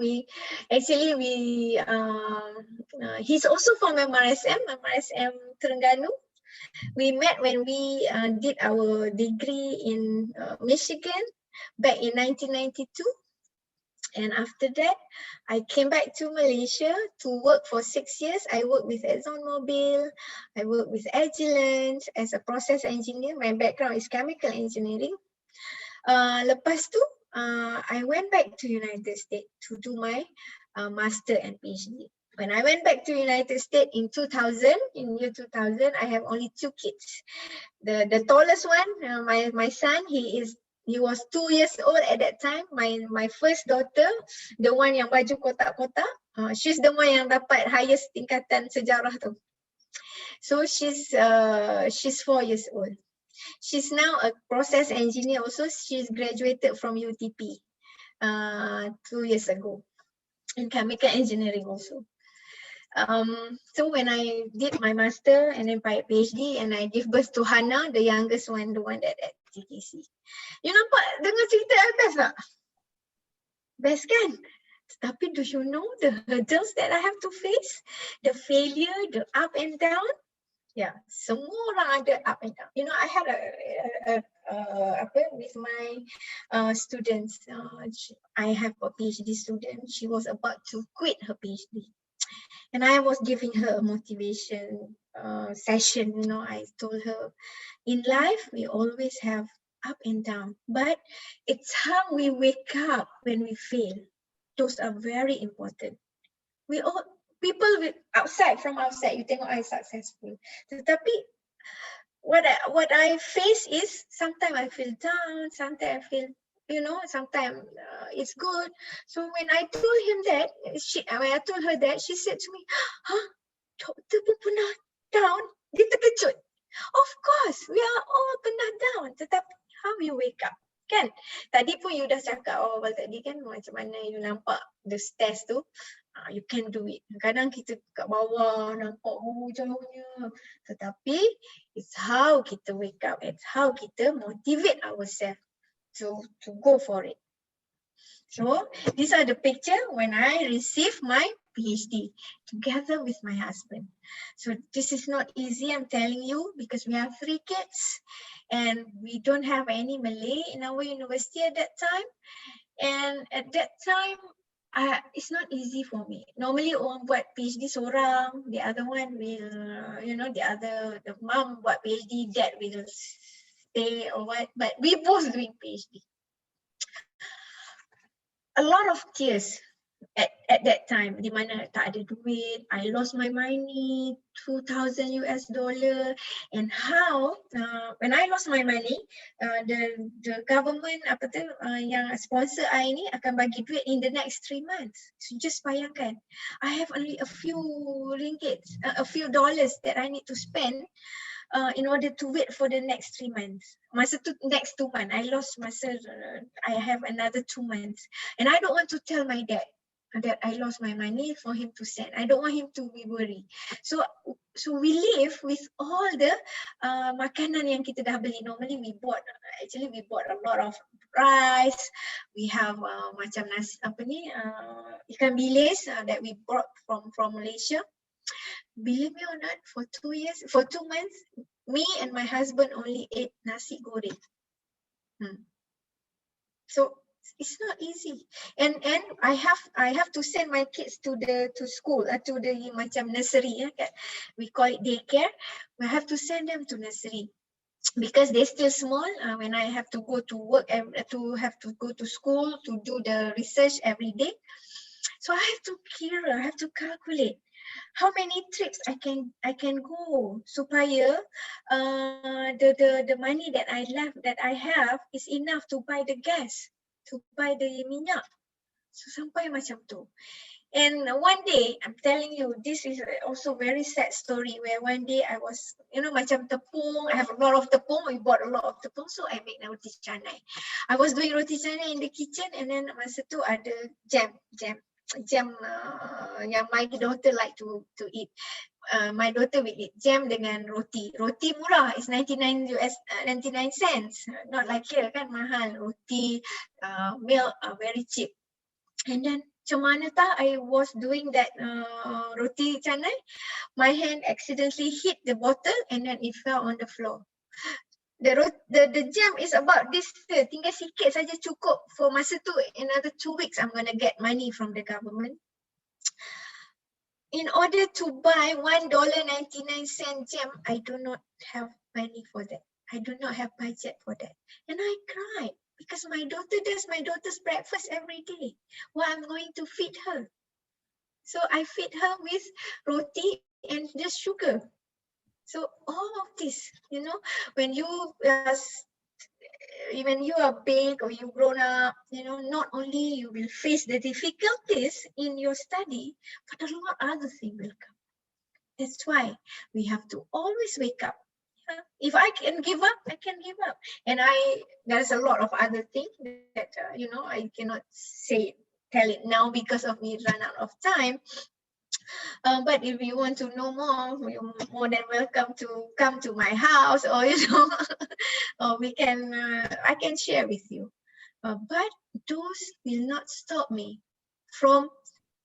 S2: he's also from MRSM Terengganu. We met when we did our degree in Michigan back in 1992. And after that, I came back to Malaysia to work for 6 years. I worked with ExxonMobil. I worked with Agilent as a process engineer. My background is chemical engineering. Lepas tu, I went back to United States to do my master and PhD. When I went back to United States in year 2000, I have only 2 kids. The tallest one, my son, he was 2 years old at that time. My first daughter, the one yang baju kotak-kotak, she's the one yang dapat highest tingkatan sejarah tu. So she's 4 years old. She's now a process engineer also. She's graduated from UTP 2 years ago in chemical engineering also. So when I did my master and then my PhD and I give birth to Hana, the youngest one, the one that at TTC. You nampak dengar cerita best tak? Best kan? Tapi do you know the hurdles that I have to face? The failure, the up and down? Yeah, semua orang ada up and down. You know, I had with my students. I have a PhD student. She was about to quit her PhD. And I was giving her a motivation session. You know, I told her, in life, we always have up and down, but it's how we wake up when we fail. Those are very important. We all, people with from outside, you tengok I successful. Tetapi what I face is sometimes I feel down, sometimes I feel, you know, sometimes it's good. So when I told him that, when I told her that, she said to me, "Huh, doktor pun pernah down?" Dia terkejut. Of course, we are all pernah down. Tetapi how you wake up? Kan? Tadi pun you dah cakap awal tadi kan, macam mana you nampak the stairs tu. You can do it. Kadang kita kat bawah nampak jauhnya. Tetapi it's how kita wake up. It's how kita motivate ourselves to go for it. So these are the picture when I received my PhD together with my husband. So this is not easy, I'm telling you, because we have 3 kids and we don't have any Malay in our university at that time. And at that time, it's not easy for me. Normally orang buat PhD seorang, the other one will, you know, the mom buat PhD, dad will stay or what, but we both doing PhD. A lot of tears at that time, di mana tak ada duit, I lost my money, $2,000 and how when I lost my money, the government yang sponsor I ni akan bagi duit in the next 3 months. So just bayangkan, I have only a few ringgit, a few dollars that I need to spend in order to wait for the next 3 months. Masa tu next 2 months, I lost masa, I have another 2 months. And I don't want to tell my dad that I lost my money for him to send. I don't want him to be worried. So we live with all the makanan yang kita dah beli. Normally we bought a lot of rice. We have macam nasi, ikan bilis that we brought from Malaysia. Believe me or not, for 2 months, me and my husband only ate nasi goreng. So it's not easy, and I have to send my kids to school, to the macam nursery, we call it daycare. I have to send them to nursery because they're still small. When I have to go to work and have to go to school to do the research every day, so I have to calculate how many trips I can go supaya the money that I have is enough to buy the gas, to buy the minyak. So sampai macam tu. And one day, I'm telling you, this is also very sad story where one day I was, you know, macam tepung, I have a lot of tepung, we bought a lot of tepung, so I make roti canai. I was doing roti canai in the kitchen and then masa tu ada jam yang my daughter like to eat. My daughter will eat jam dengan roti. Roti murah, is 99 cents. Not like here kan mahal. Roti, milk very cheap. And then macam mana tak, I was doing that roti canai, my hand accidentally hit the bottle and then it fell on the floor. The jam is about this, tinggal sikit saja cukup for masa tu. Another 2 weeks I'm gonna get money from the government. In order to buy $1.99 jam, I do not have money for that. I do not have budget for that. And I cried because my daughter does my daughter's breakfast every day. Well, I'm going to feed her. So I feed her with roti and just sugar. So all of this, you know, when you are big or you grown up, you know, not only you will face the difficulties in your study, but a lot of other things will come. That's why we have to always wake up. If I can give up, I can give up. And there's a lot of other things that, you know, I cannot tell it now because of me run out of time. But if you want to know more, you're more than welcome to come to my house, or or we can I can share with you. But those will not stop me from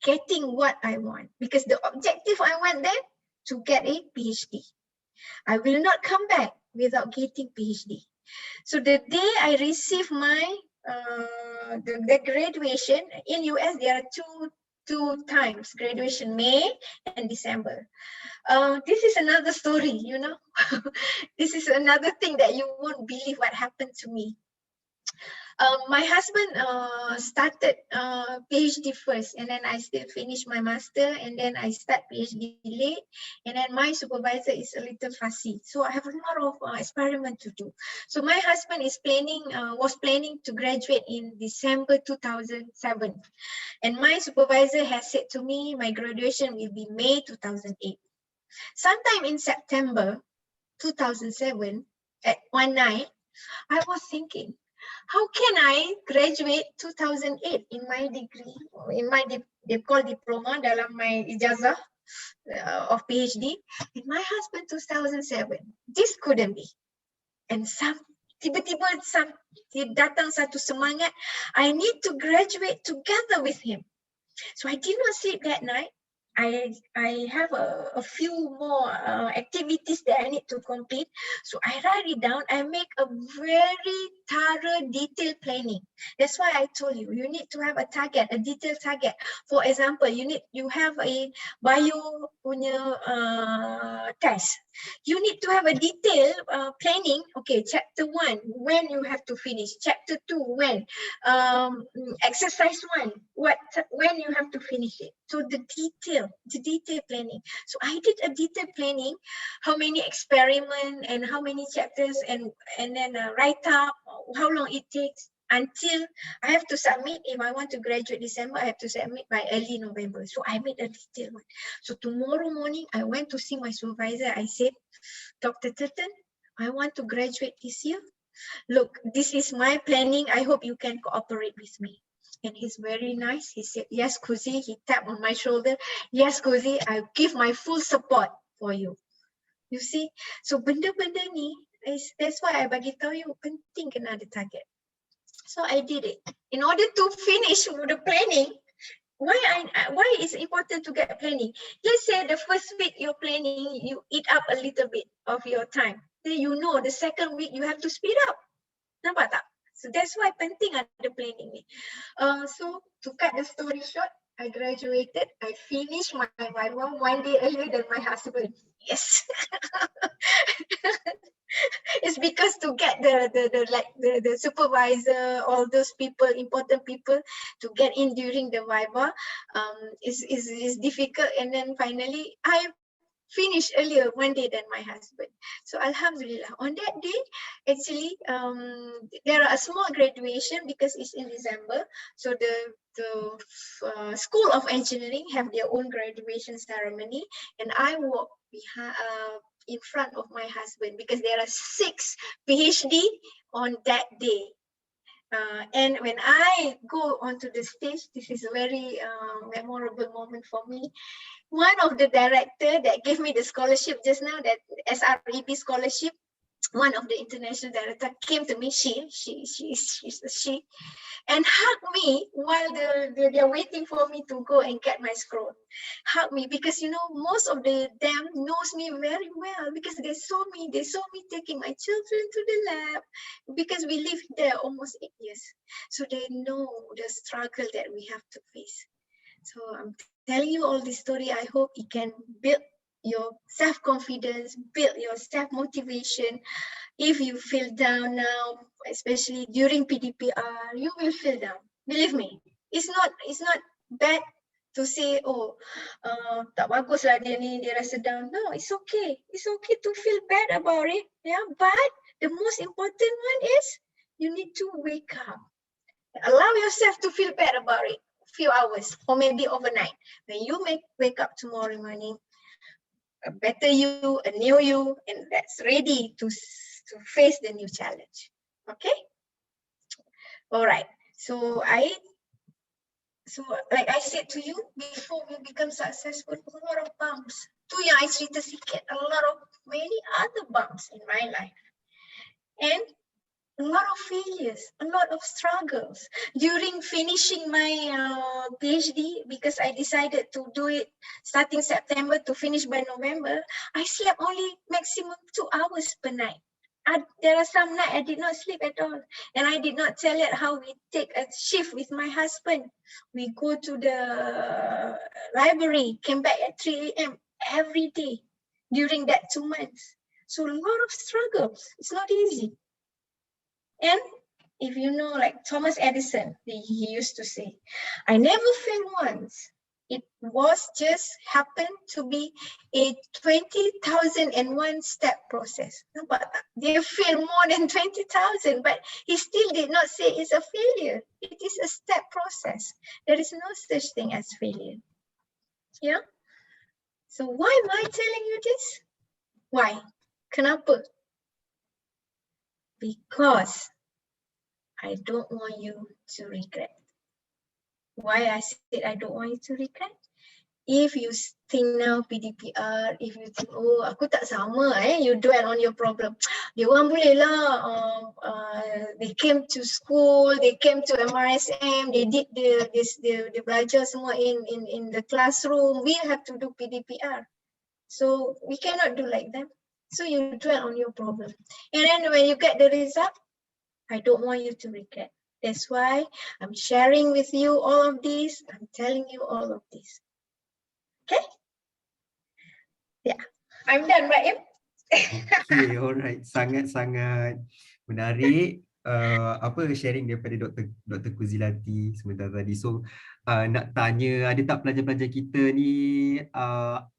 S2: getting what I want, because the objective I want then to get a PhD. I will not come back without getting PhD. So the day I receive my the graduation in US, there are two times graduation, May and December. This is another story, you know. This is another thing that you won't believe what happened to me. My husband started PhD first, and then I still finished my master, and then I start PhD late, and then my supervisor is a little fussy, so I have a lot of experiment to do. So my husband is was planning to graduate in December 2007, and my supervisor has said to me my graduation will be May 2008. Sometime in September 2007, at one night, I was thinking, how can I graduate 2008 in my degree, in my they call diploma dalam my ijazah of PhD, and my husband 2007. This couldn't be. And tiba-tiba datang satu semangat, I need to graduate together with him. So I did not sleep that night. I have a few more activities that I need to complete. So I write it down. I make a very thorough, detailed planning. That's why I told you, you need to have a target, a detailed target. For example, you have a bio punya test. You need to have a detailed planning. Okay, chapter 1, when you have to finish. Chapter 2, when. Exercise 1, when you have to finish it. So the detailed planning. So I did a detailed planning, how many experiments and how many chapters, and then write up how long it takes until I have to submit. If I want to graduate December, I have to submit by early November. So I made a detailed one. So tomorrow morning, I went to see my supervisor. I said, Dr. Tilton, I want to graduate this year. Look, this is my planning. I hope you can cooperate with me. And he's very nice. He said, yes, Kuzi. He tapped on my shoulder. Yes, Kuzi, I give my full support for you. You see? So benda-benda ni, that's why I bagi tahu you, penting kena ada target. So I did it. In order to finish the planning, why is it important to get planning? Let's say the first week you're planning, you eat up a little bit of your time. Then you know the second week you have to speed up. Nampak tak? So that's why penting ada planning ni. So to cut the story short, I graduated. I finished my viva 1 day earlier than my husband. Yes. It's because to get the supervisor, all those people, important people, to get in during the viva is difficult. And then finally, I finished earlier 1 day than my husband. So Alhamdulillah, on that day, actually, there are a small graduation because it's in December. So the School of Engineering have their own graduation ceremony, and I walk behind, in front of my husband, because there are 6 PhD on that day. And when I go onto the stage, this is a very memorable moment for me. One of the director that gave me the scholarship just now, that SREB scholarship, one of the international director came to me, she and hugged me while they're waiting for me to go and get my scroll. Hug me, because you know, most of them knows me very well, because they saw me taking my children to the lab, because we lived there almost 8 years. So they know the struggle that we have to face. So I'm telling you all this story. I hope it can build your self-confidence, build your self-motivation. If you feel down now, especially during PDPR, you will feel down. Believe me, it's not bad to say, oh, tak bagus lah dia ni, dia rasa down. No, it's okay. It's okay to feel bad about it. Yeah, but the most important one is you need to wake up. Allow yourself to feel bad about it. Few hours or maybe overnight. When you wake up tomorrow morning, a better you, a new you, and that's ready to face the new challenge. Okay? All right. So I So like I said to you, before we become successful, a lot of bumps. Tu yang I cerita sikit, a lot of many other bumps in my life. And a lot of failures, a lot of struggles. During finishing my PhD, because I decided to do it starting September to finish by November, I slept only maximum 2 hours per night. There are some nights I did not sleep at all. And I did not tell it how we take a shift with my husband. We go to the library, came back at 3 a.m. every day during that 2 months. So a lot of struggles. It's not easy. And if you know, like Thomas Edison, he used to say, I never failed once. It was just happened to be a 20,001 step process. But they failed more than 20,000, but he still did not say it's a failure. It is a step process. There is no such thing as failure. Yeah. So why am I telling you this? Why? Kenapa? Because I don't want you to regret. Why I said I don't want you to regret? If you think now PDPR, if you think, oh aku tak sama, you dwell on your problem. Dia orang boleh lah, they came to school, they came to MRSM, they did they belajar semua in the classroom. We have to do PDPR. So we cannot do like that. So you dwell on your problem. And then when you get the result, I don't want you to regret. That's why I'm sharing with you all of this. I'm telling you all of this. Okay? Yeah, I'm done, right?
S1: Okay, alright. Sangat-sangat menarik. Apa sharing daripada Dr. Zilati sebentar tadi. So nak tanya, ada tak pelajar-pelajar kita ni,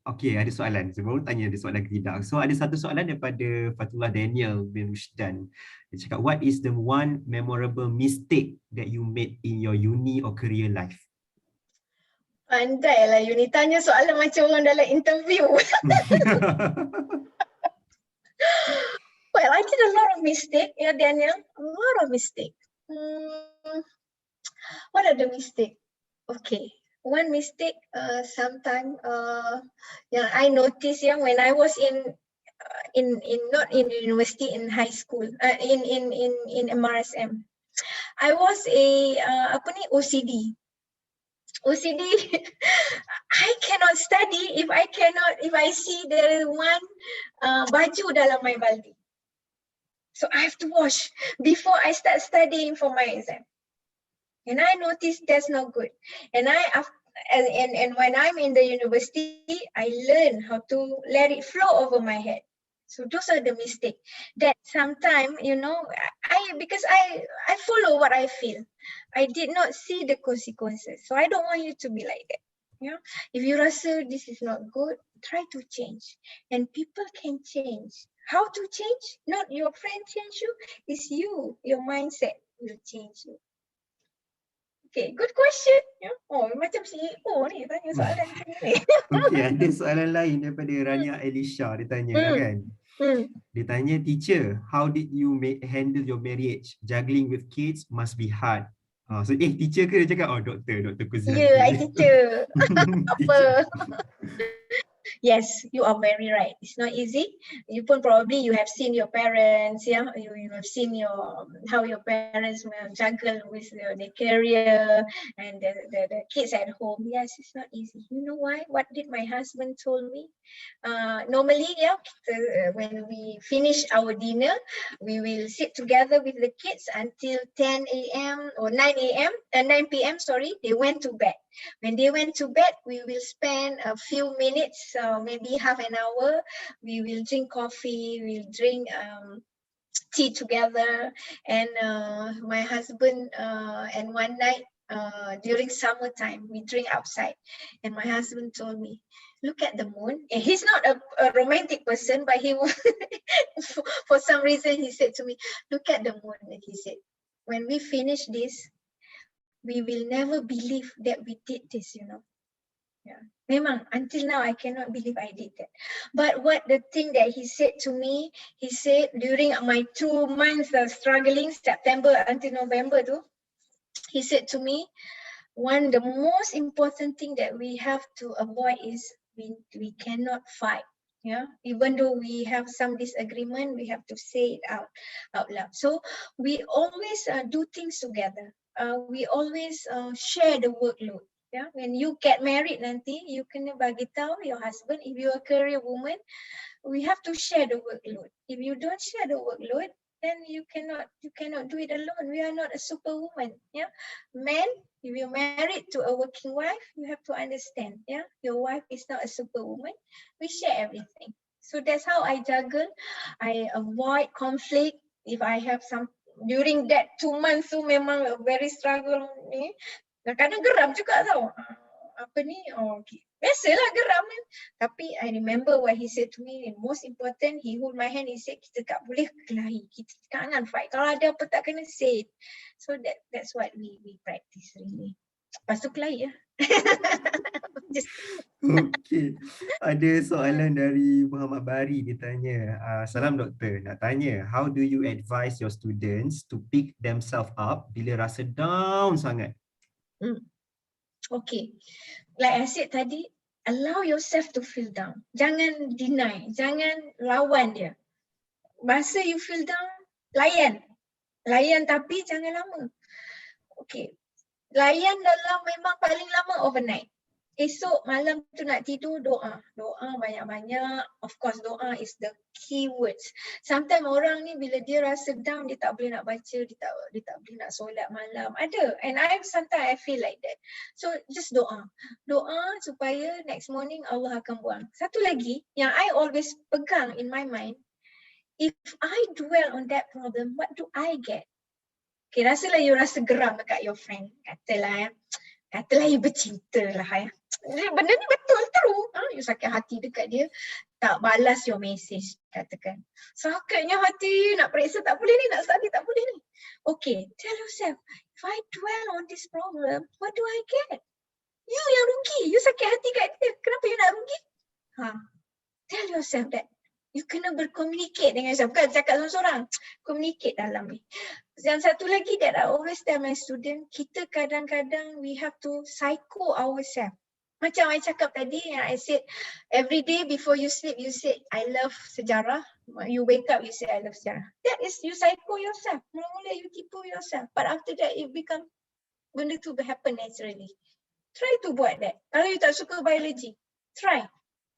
S1: okay, ada soalan. Saya baru tanya ada soalan ke tidak. So ada satu soalan daripada Fatullah Daniel bin Rushdan. Dia cakap, what is the one memorable mistake that you made in your uni or career life?
S2: Pandai lah you ni tanya soalan macam orang dalam interview. Well, I did a lot of mistake, yeah, Daniel. A lot of mistake. What are the mistake? Okay, one mistake. Sometime, yeah, I noticed, yeah, when I was not in university, in high school, in MRSM, I was a OCD. OCD, I cannot study if I see there is one baju dalam my baldi. So I have to wash before I start studying for my exam. And I noticed that's not good. And when I'm in the university, I learn how to let it flow over my head. So those are the mistakes that sometimes, you know, because I follow what I feel. I did not see the consequences. So I don't want you to be like that. Yeah? If you rasa this is not good, try to change. And people can change. How to change? Not your friend change you, it's you. Your mindset will change you. Okay, good question. Yeah? Oh, macam CEO ni tanya soalan macam ni.
S1: Okay, ada soalan lain daripada Rania Elisha. Dia tanya kan. Dia tanya, teacher, how did you handle your marriage? Juggling with kids must be hard. So teacher ke dia cakap, oh Dr. Kuzilati.
S2: Yeah, I teacher. Apa? Yes, you are very right. It's not easy. You probably have seen your parents, yeah. You have seen how your parents juggle with their career and the kids at home. Yes, it's not easy. You know why? What did my husband told me? Normally, yeah, when we finish our dinner, we will sit together with the kids until 10 a.m. or 9 p.m. Sorry, they went to bed. When they went to bed, we will spend a few minutes, maybe half an hour. We will drink coffee, we'll drink tea together. And my husband, and one night during summertime, we drink outside. And my husband told me, look at the moon. And he's not a romantic person, but he was, for some reason, he said to me, look at the moon. And he said, when we finish this, we will never believe that we did this, you know. Yeah. Memang, until now, I cannot believe I did that. But the thing that he said to me, he said during my 2 months of struggling, September until November, he said to me, the most important thing that we have to avoid is we cannot fight. Yeah, even though we have some disagreement, we have to say it out loud. So we always do things together. We always share the workload. Yeah, when you get married nanti, you kena bagi tahu your husband, if you're a career woman, we have to share the workload. If you don't share the workload, then you cannot do it alone. We are not a superwoman. Yeah, men, if you're married to a working wife, you have to understand. Yeah, your wife is not a superwoman. We share everything. So that's how I juggle. I avoid conflict. If I have some during that 2 months tu memang very struggle ni. Kadang geram juga tau. Apa ni? Oh, okay. Biasalah geram kan. Tapi I remember what he said to me. Most important, he hold my hand. He said, kita tak boleh kelahi. Kita jangan fight. Kalau ada apa tak kena say it. So that's what we practice really. Lepas tu kelahi lah.
S1: Okey. Ada soalan dari Muhammad Bari, dia tanya, salam doktor, nak tanya, how do you advise your students to pick themselves up bila rasa down sangat?
S2: Okay. Like I said tadi, allow yourself to feel down. Jangan deny, jangan lawan dia. Masa you feel down, layan. Layan tapi jangan lama. Okay. Layan dalam memang paling lama overnight. Esok malam tu nak tidur, doa. Doa banyak-banyak. Of course doa is the key words. Sometimes orang ni bila dia rasa down, dia tak boleh nak baca, dia tak boleh nak solat malam. Ada. And sometimes I feel like that. So just doa. Doa supaya next morning Allah akan buang. Satu lagi yang I always pegang in my mind, if I dwell on that problem, what do I get? Okay, rasalah you rasa geram dekat your friend. Katalah you bercinta lah ya. Benda ni betul, true. You sakit hati dekat dia, tak balas your message, katakan. Sakitnya hati, nak periksa tak boleh ni, nak study tak boleh ni. Okay, tell yourself, if I dwell on this problem, what do I get? You yang rugi, you sakit hati kat dia. Kenapa you nak rugi? Tell yourself that. You kena berkomunikasi dengan siapa, bukan cakap seorang-seorang. Communicate dalam ni. Yang satu lagi that I always tell my student, kita kadang-kadang we have to psycho ourselves. Macam I cakap tadi, yang I said, every day before you sleep, you say, I love sejarah. You wake up, you say, I love sejarah. That is, you psycho yourself. Mula-mula you tipu yourself. But after that, it become, benda tu happen naturally. Try to buat that. Kalau you tak suka biology, try.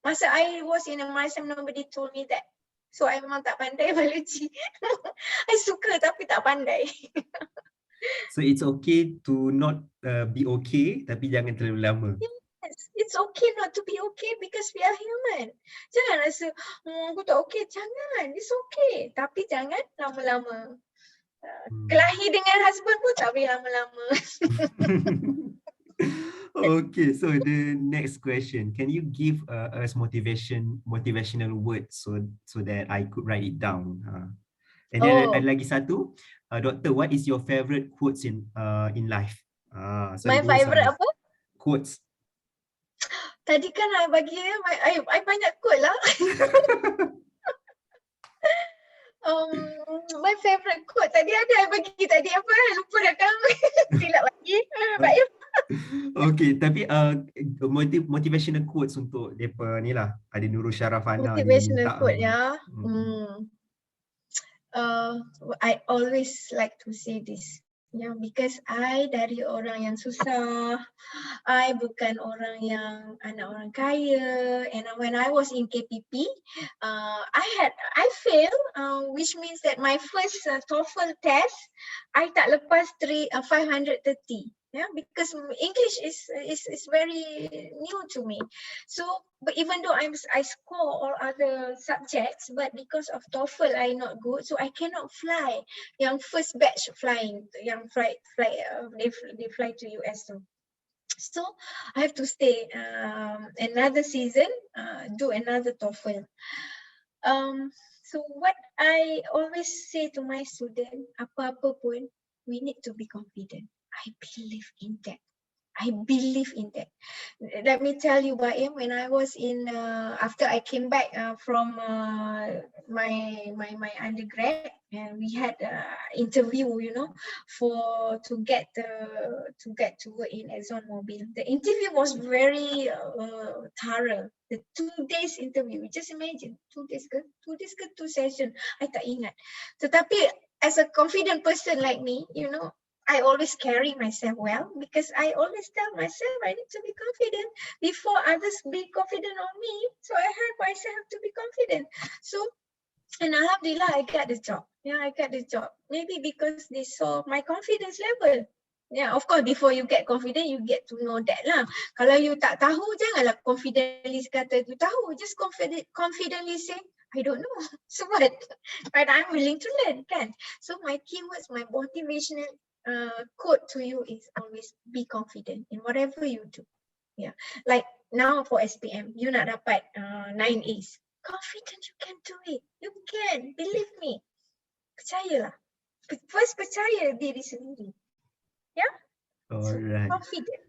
S2: Masa I was in MRSM, nobody told me that. So I memang tak pandai biology. I suka tapi tak pandai.
S1: So it's okay to not be okay, tapi jangan terlalu lama.
S2: Yes, it's okay not to be okay because we are human. Jangan rasa, aku tak okay. Jangan, it's okay. Tapi jangan lama-lama. Kelahi dengan husband pun tak boleh lama-lama.
S1: Okay, so the next question, can you give us motivational words so that I could write it down? And then ada lagi satu, Doctor, what is your favorite quotes in life? So
S2: my favorite apa?
S1: Quotes.
S2: Tadi kan I bagi I banyak quote lah. My favorite quote tadi ada I bagi tadi apa? Lupa dah kan. Silap bagi. Baik.
S1: Okay, tapi motivational quotes untuk depa ni lah. Ada Nurul Syarafana ni.
S2: Motivational quote ya. I always like to say this. Yeah, because I dari orang yang susah, I bukan orang yang anak orang kaya, and when I was in KPP, I failed, which means that my first TOEFL test, I tak lepas 530. Yeah, because English is very new to me. So, but even though I score all other subjects, but because of TOEFL I not good, so I cannot fly. Yang first batch flying, yang they fly to US too. So I have to stay another season, do another TOEFL. So what I always say to my student, apa-apa pun, we need to be confident. I believe in that. I believe in that. Let me tell you, Baim, when I was in, after I came back from my undergrad, and we had interview, you know, to get to work in ExxonMobil. The interview was very thorough. The 2 days interview, just imagine, 2 days ke 2 session, I tak ingat. Tetapi as a confident person like me, you know, I always carry myself well because I always tell myself I need to be confident before others be confident on me. So I have myself to be confident. So, and alhamdulillah, I got the job. Yeah, I got the job. Maybe because they saw my confidence level. Yeah, of course, before you get confident, you get to know that lah. Kalau you tak tahu, janganlah confidently kata you tahu. Just confidently say, I don't know. So what? But I'm willing to learn, kan? So my keywords, my motivational quote to you is always be confident in whatever you do. Yeah, like now for SPM, you nak dapat 9 A's. Confident you can do it. You can, believe me. Percayalah. First percaya diri sendiri. Yeah.
S1: Alright.
S2: So, confident.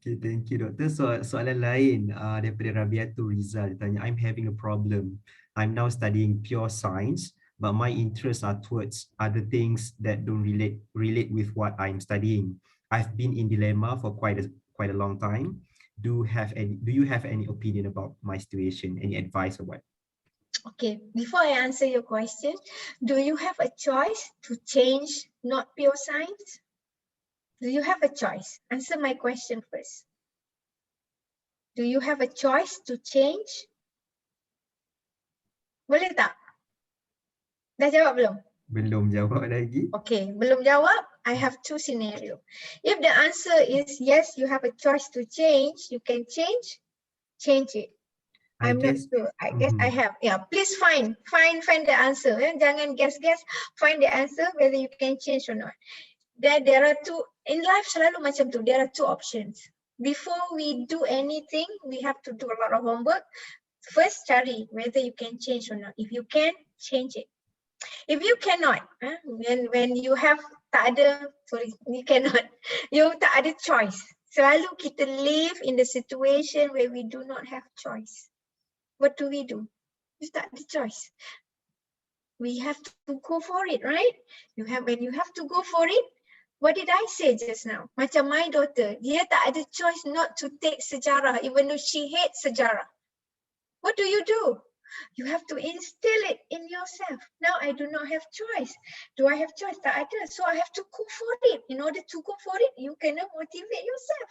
S1: Okay, thank you, Doktor. Soalan lain daripada Rabiatul Rizal. Dia tanya, I'm having a problem. I'm now studying pure science, but my interests are towards other things that don't relate with what I'm studying. I've been in dilemma for quite a long time. Do you have any opinion about my situation? Any advice or what?
S2: Okay, before I answer your question, do you have a choice to change not pure science? Do you have a choice? Answer my question first. Do you have a choice to change? Boleh tak? Dah jawab belum?
S1: Belum jawab lagi.
S2: Okay, belum jawab. I have 2 scenarios. If the answer is yes, you have a choice to change, you can change it. I'm not sure. I guess I have. Yeah, please find the answer. Jangan guess. Find the answer whether you can change or not. There are 2 in life. Selalu macam tu. There are 2 options. Before we do anything, we have to do a lot of homework. First, cari whether you can change or not. If you can, change it. If you cannot, when you have you cannot. You tak ada choice. Selalu kita live in the situation where we do not have choice. What do? You tak ada choice. We have to go for it, right? When you have to go for it, what did I say just now? Macam my daughter, dia tak ada choice not to take sejarah, even though she hates sejarah. What do? You have to instill it in yourself. Now I do not have choice. Do I have choice? Tak ada. So I have to go for it. In order to go for it, you kena motivate yourself.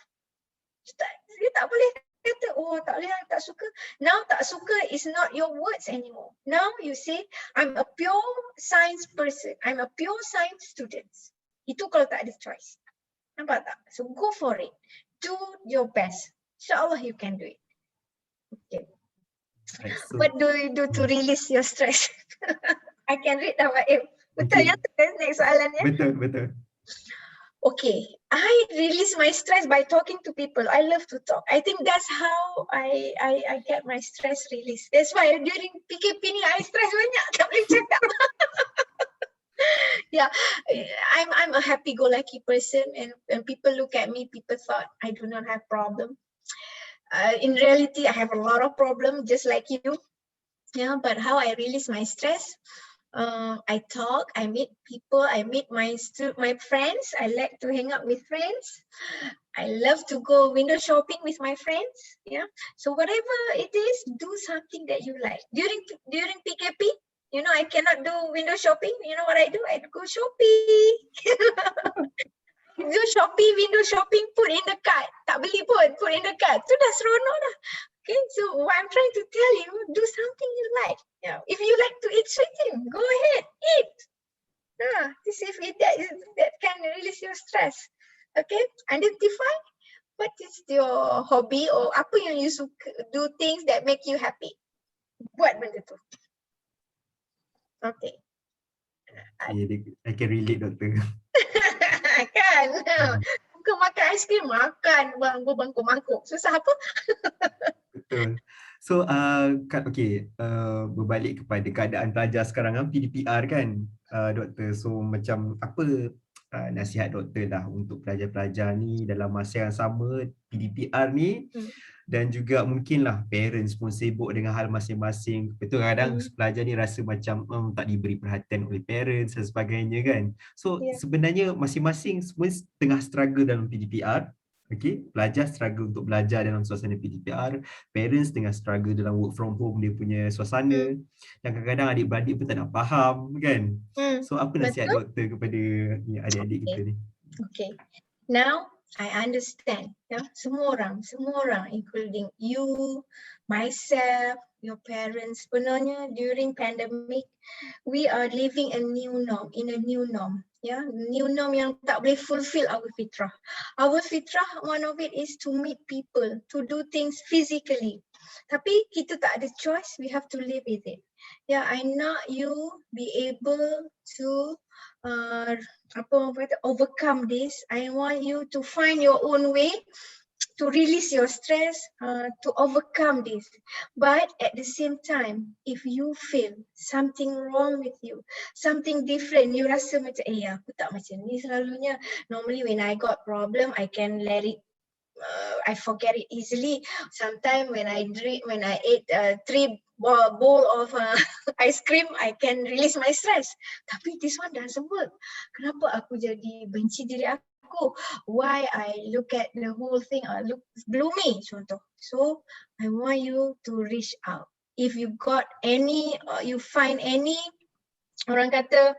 S2: You tak boleh kata, oh tak boleh, tak suka. Now tak suka is not your words anymore. Now you say, I'm a pure science person. I'm a pure science student. Itu kalau tak ada choice. Nampak tak? So go for it. Do your best. InsyaAllah you can do it. Okay.
S1: Right, so,
S2: what do you do to release your stress? I can read that. Betul
S1: okay.
S2: Ya? Next soalannya.
S1: Betul.
S2: Okay, I release my stress by talking to people. I love to talk. I think that's how I get my stress release. That's why during PKP ni I stress banyak. Tak boleh cakap. Yeah, I'm a happy-go-lucky person, and when people look at me, people thought I do not have problem. In reality, I have a lot of problems, just like you. Yeah, but how I release my stress? I talk, I meet people, I meet my friends. I like to hang out with friends. I love to go window shopping with my friends. Yeah. So whatever it is, do something that you like. During PKP, you know, I cannot do window shopping. You know what I do? I go shopping. Do shopping, window shopping, put in the cart. Tak beli pun, put in the cart. Itu dah seronok dah. Okay, so what I'm trying to tell you, do something you like. Yeah. If you like to eat sweet thing, go ahead, eat. This if that can release your stress. Okay, identify what is your hobby or apa yang you suka, do things that make you happy. Buat benda tu. Okay.
S1: I can relate, Doktor.
S2: Kan? Bukan makan aiskrim, makan bangkuk-bangkuk. Susah apa?
S1: Betul. So, berbalik kepada keadaan pelajar sekarang, PDPR kan, Doktor. So, macam apa nasihat doktor lah untuk pelajar-pelajar ni dalam masa yang sama PDPR ni. Dan juga mungkinlah parents pun sibuk dengan hal masing-masing. Betul, kadang pelajar ni rasa macam tak diberi perhatian oleh parents dan sebagainya kan. So sebenarnya masing-masing semua tengah struggle dalam PDPR. Okay, pelajar struggle untuk belajar dalam suasana PDPR, parents tengah struggle dalam work from home dia punya suasana, dan kadang-kadang adik-beradik pun tak nak faham kan. So apa nasihat doktor kepada adik-adik kita ni?
S2: Okay, now I understand, semua orang, including you, myself, your parents. Sebenarnya during pandemic, we are living a new norm, in a new norm. New norm yang tak boleh fulfill our fitrah. Our fitrah, one of it is to meet people, to do things physically. Tapi kita tak ada choice, we have to live with it. I nak you be able to overcome this. I want you to find your own way to release your stress, to overcome this. But at the same time, if you feel something wrong with you, something different, you rasa macam, aku tak macam ni selalunya. Normally when I got problem, I can let it, I forget it easily. Sometimes when I ate 3 bowl of ice cream, I can release my stress. Tapi this one doesn't work. Kenapa aku jadi benci diri aku? Why I look at the whole thing, look gloomy contoh. So I want you to reach out. If you got any, you find any, orang kata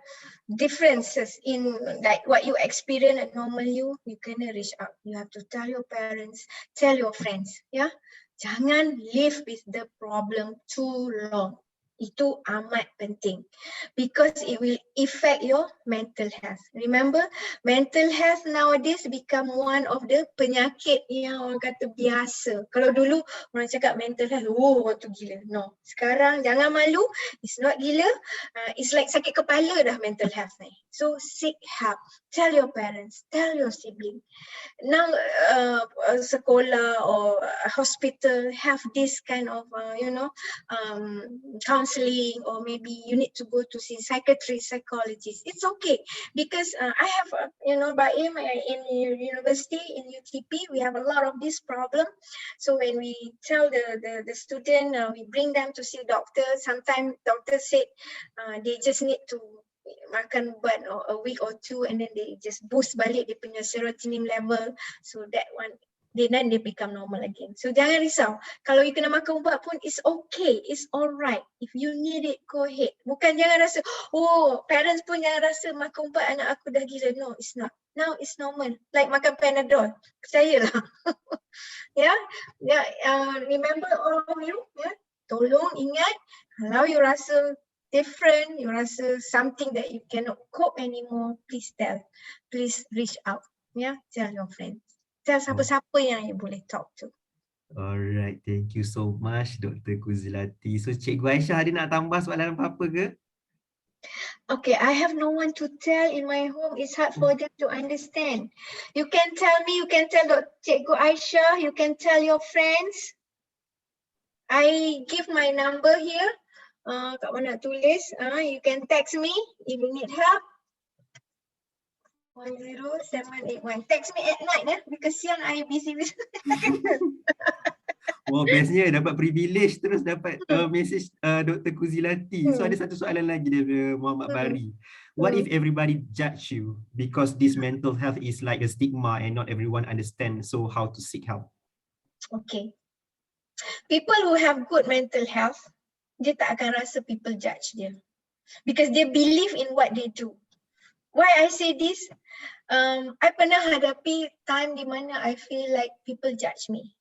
S2: differences in like what you experience at normal you can reach out. You have to tell your parents, tell your friends, Jangan live with the problem too long. Itu amat penting because it will affect your mental health. Remember, mental health nowadays become one of the penyakit yang orang kata biasa. Kalau dulu orang cakap mental health, orang tu gila. No, sekarang jangan malu, it's not gila. It's like sakit kepala dah mental health ni. So seek help. Tell your parents, tell your sibling. Now sekolah or hospital have this kind of counseling, or maybe you need to go to see psychiatrist, psychologist. It's okay because I have by in university in UTP we have a lot of this problem. So when we tell the student, we bring them to see doctor. Sometimes doctor said they just need to makan ubat a week or 2 and then they just boost balik dia punya serotonin level, so that one then they become normal again. So jangan risau, kalau you kena makan ubat pun it's okay, it's alright. If you need it, go ahead. Bukan jangan rasa, parents pun jangan rasa makan ubat anak aku dah gila. No, it's not. Now it's normal, like makan Panadol. Percayalah. Remember all of you, tolong ingat, kalau you rasa different, you rasa something that you cannot cope anymore, please tell. Please reach out. Tell your friends. Tell siapa-siapa yang you boleh talk to.
S1: Alright, thank you so much Dr. Zilati. So Cikgu Aisyah ada nak tambah soalan apa-apa ke?
S2: Okay, I have no one to tell in my home. It's hard for them to understand. You can tell me, you can tell Cikgu Aisyah, you can tell your friends. I give my number here. Kat mana tulis? You can text me if you need help. 10781. Text me at night because siang I busy with.
S1: Wow, bestnya dapat privilege terus dapat message Dr. Zilati. So ada satu soalan lagi dari Muhammad Bari. What if everybody judge you because this mental health is like a stigma and not everyone understand, so how to seek help?
S2: Okay. People who have good mental health, dia tak akan rasa people judge dia. Because they believe in what they do. Why I say this? I pernah hadapi time di mana I feel like people judge me.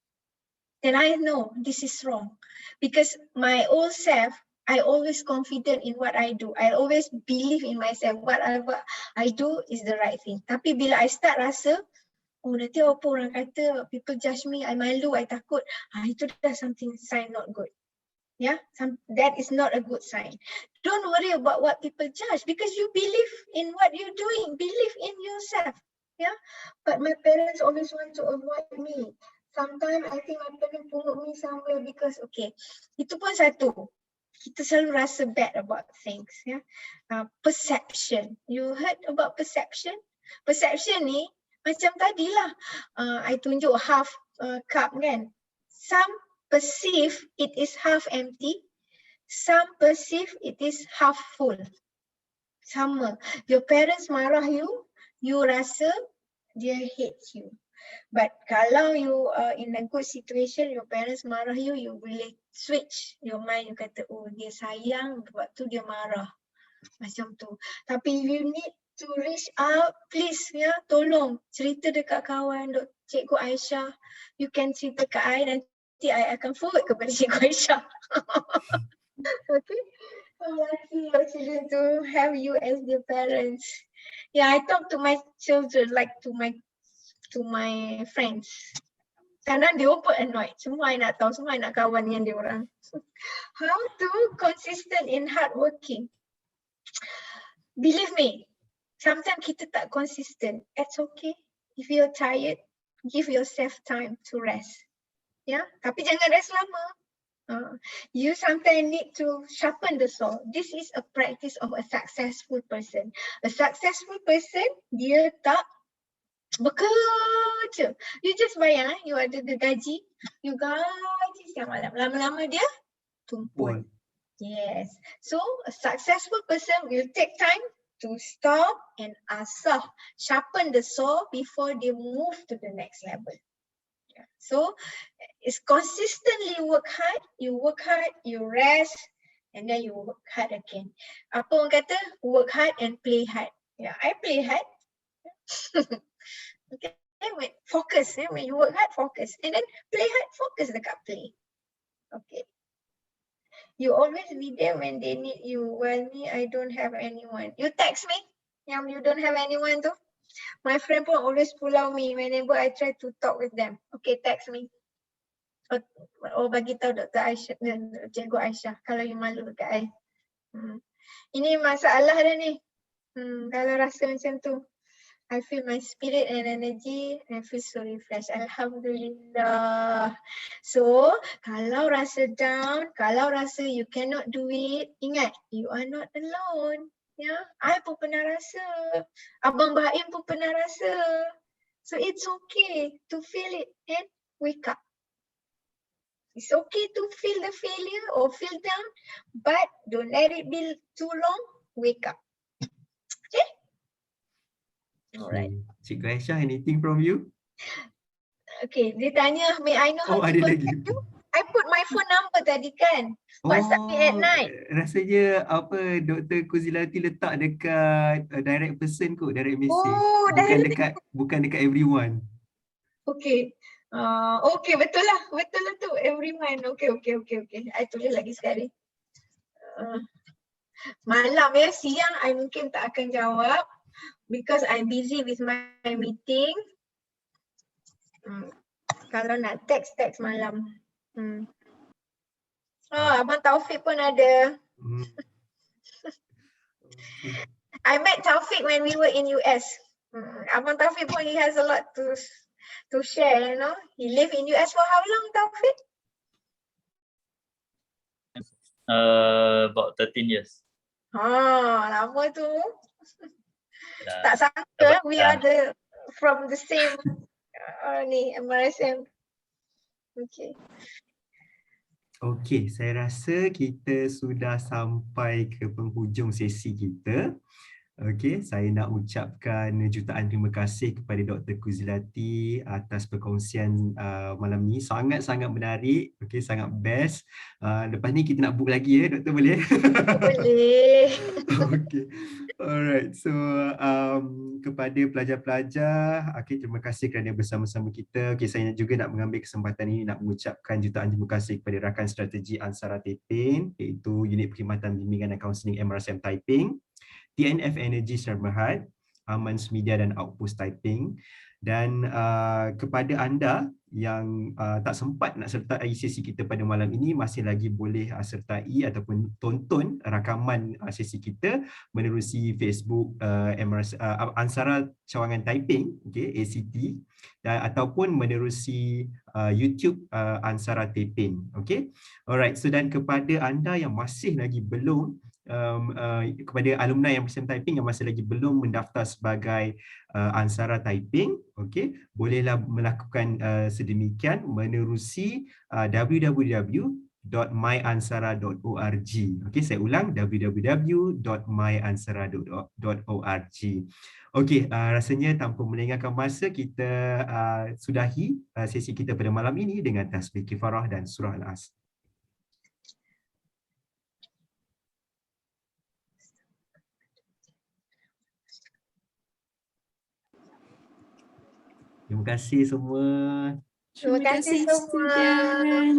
S2: Then I know this is wrong. Because my old self, I always confident in what I do. I always believe in myself. Whatever I do is the right thing. Tapi bila I start rasa, nanti apa orang kata, people judge me, I malu, I takut. Itu dah something sign not good. That is not a good sign. Don't worry about what people judge because you believe in what you're doing, believe in yourself. But my parents always want to avoid me. Sometimes I think my parents pungut me somewhere because itu pun satu. Kita selalu rasa bad about things. Perception. You heard about perception? Perception ni macam tadilah, I tunjuk half cup kan. Some perceive it is half empty, some perceive it is half full. Sama. Your parents marah you, you rasa dia hates you. But kalau you in a good situation, your parents marah you, you boleh switch your mind. You kata, oh dia sayang, sebab tu dia marah. Macam tu. Tapi you need to reach out, please ya, tolong cerita dekat kawan, Cikgu Aisyah. You can cerita kat I, nanti I akan forward kepada Cikgu Aisyah. Okay. I'm lucky actually to have you as their parents. Yeah, I talk to my children like to my friends. Kadang dia pun annoyed. Semua I nak tahu, semua I nak kawan dengan dia orang. How to consistent in hard working? Believe me, sometimes kita tak consistent. It's okay. If you're tired, give yourself time to rest. Yeah, tapi jangan rest lama. You sometimes need to sharpen the saw. This is a practice of a successful person. A successful person, dia tak bekerja. You just bayang, you ada the gaji, you gaji siang malam. Lama-lama dia tumpul. Yes. So a successful person will take time to stop and asah, sharpen the saw before they move to the next level. Yeah. So it's consistently work hard, you rest, and then you work hard again. Apa orang kata? Work hard and play hard. Yeah, I play hard. Okay, wait, focus. When you work hard, focus. And then play hard, focus dekat play. Okay. You always be there when they need you. Well, me, I don't have anyone. You text me, you don't have anyone too. My friend pun always pulau me whenever I try to talk with them. Okay, text me. Oh bagi tahu Dr. Aisyah, Cikgu Aisyah, kalau you malu dekat I. Ini masalah dah ni. Kalau rasa macam tu, I feel my spirit and energy, I feel so refreshed. Alhamdulillah. So, kalau rasa down, kalau rasa you cannot do it, ingat, you are not alone. Ya, I pun pernah rasa. Abang Baim pun pernah rasa. So, it's okay to feel it and wake up. It's okay to feel the failure or feel down, but don't let it be too long. Wake up. Okay? Alright.
S1: Cikgu Aisyah, anything from you?
S2: Okay, dia tanya, may I know how to contact you? I put my phone number tadi kan. WhatsApp me at night.
S1: Rasanya apa Dr. Zilati letak dekat direct person kot, direct message.
S2: Oh,
S1: bukan dekat everyone.
S2: Okay. Okay, betul lah tu everyone. Okay. I tulis lagi sekali. Malam ya, siang I mungkin tak akan jawab because I'm busy with my meeting. Kalau nak text malam. Oh, Abang Taufik pun ada. I met Taufik when we were in US. Abang Taufik pun, he has a lot to share, you know. He lived in US for how long, Taufik?
S4: About 13 years.
S2: Lama tu. Tak sangka we are from the same MRSM.
S1: Okay, saya rasa kita sudah sampai ke penghujung sesi kita. Okey, saya nak ucapkan jutaan terima kasih kepada Dr. Zilati atas perkongsian malam ni. Sangat-sangat menarik, okey, sangat best. Lepas ni kita nak book lagi ya, Doktor, boleh?
S2: Boleh.
S1: Okey. Alright, so kepada pelajar-pelajar, okey, terima kasih kerana bersama-sama kita. Okey, saya juga nak mengambil kesempatan ini nak mengucapkan jutaan terima kasih kepada rakan strategi ANSARA TEPEN, iaitu Unit Perkhidmatan Bimbingan dan Kaunseling MRSM Taiping, TNF Energy Serberhad, Amans Media dan Outpost Taiping, dan kepada anda yang tak sempat nak sertai sesi kita pada malam ini, masih lagi boleh sertai ataupun tonton rakaman sesi kita menerusi Facebook ANSARA Cawangan Taiping, okay, ACT, ataupun menerusi YouTube ANSARA TEPEN. Okay, alright. So dan kepada anda yang masih lagi belum kepada alumni yang MRSM Taiping yang masih lagi belum mendaftar sebagai ANSARA Taiping, okay, bolehlah melakukan sedemikian menerusi www.myansara.org. Okay, saya ulang, www.myansara.org. Okey, rasanya tanpa melengahkan masa, kita sudahi sesi kita pada malam ini dengan tasbih kifarah dan surah Al-As. Terima kasih semua.
S2: Terima kasih semua.
S3: student.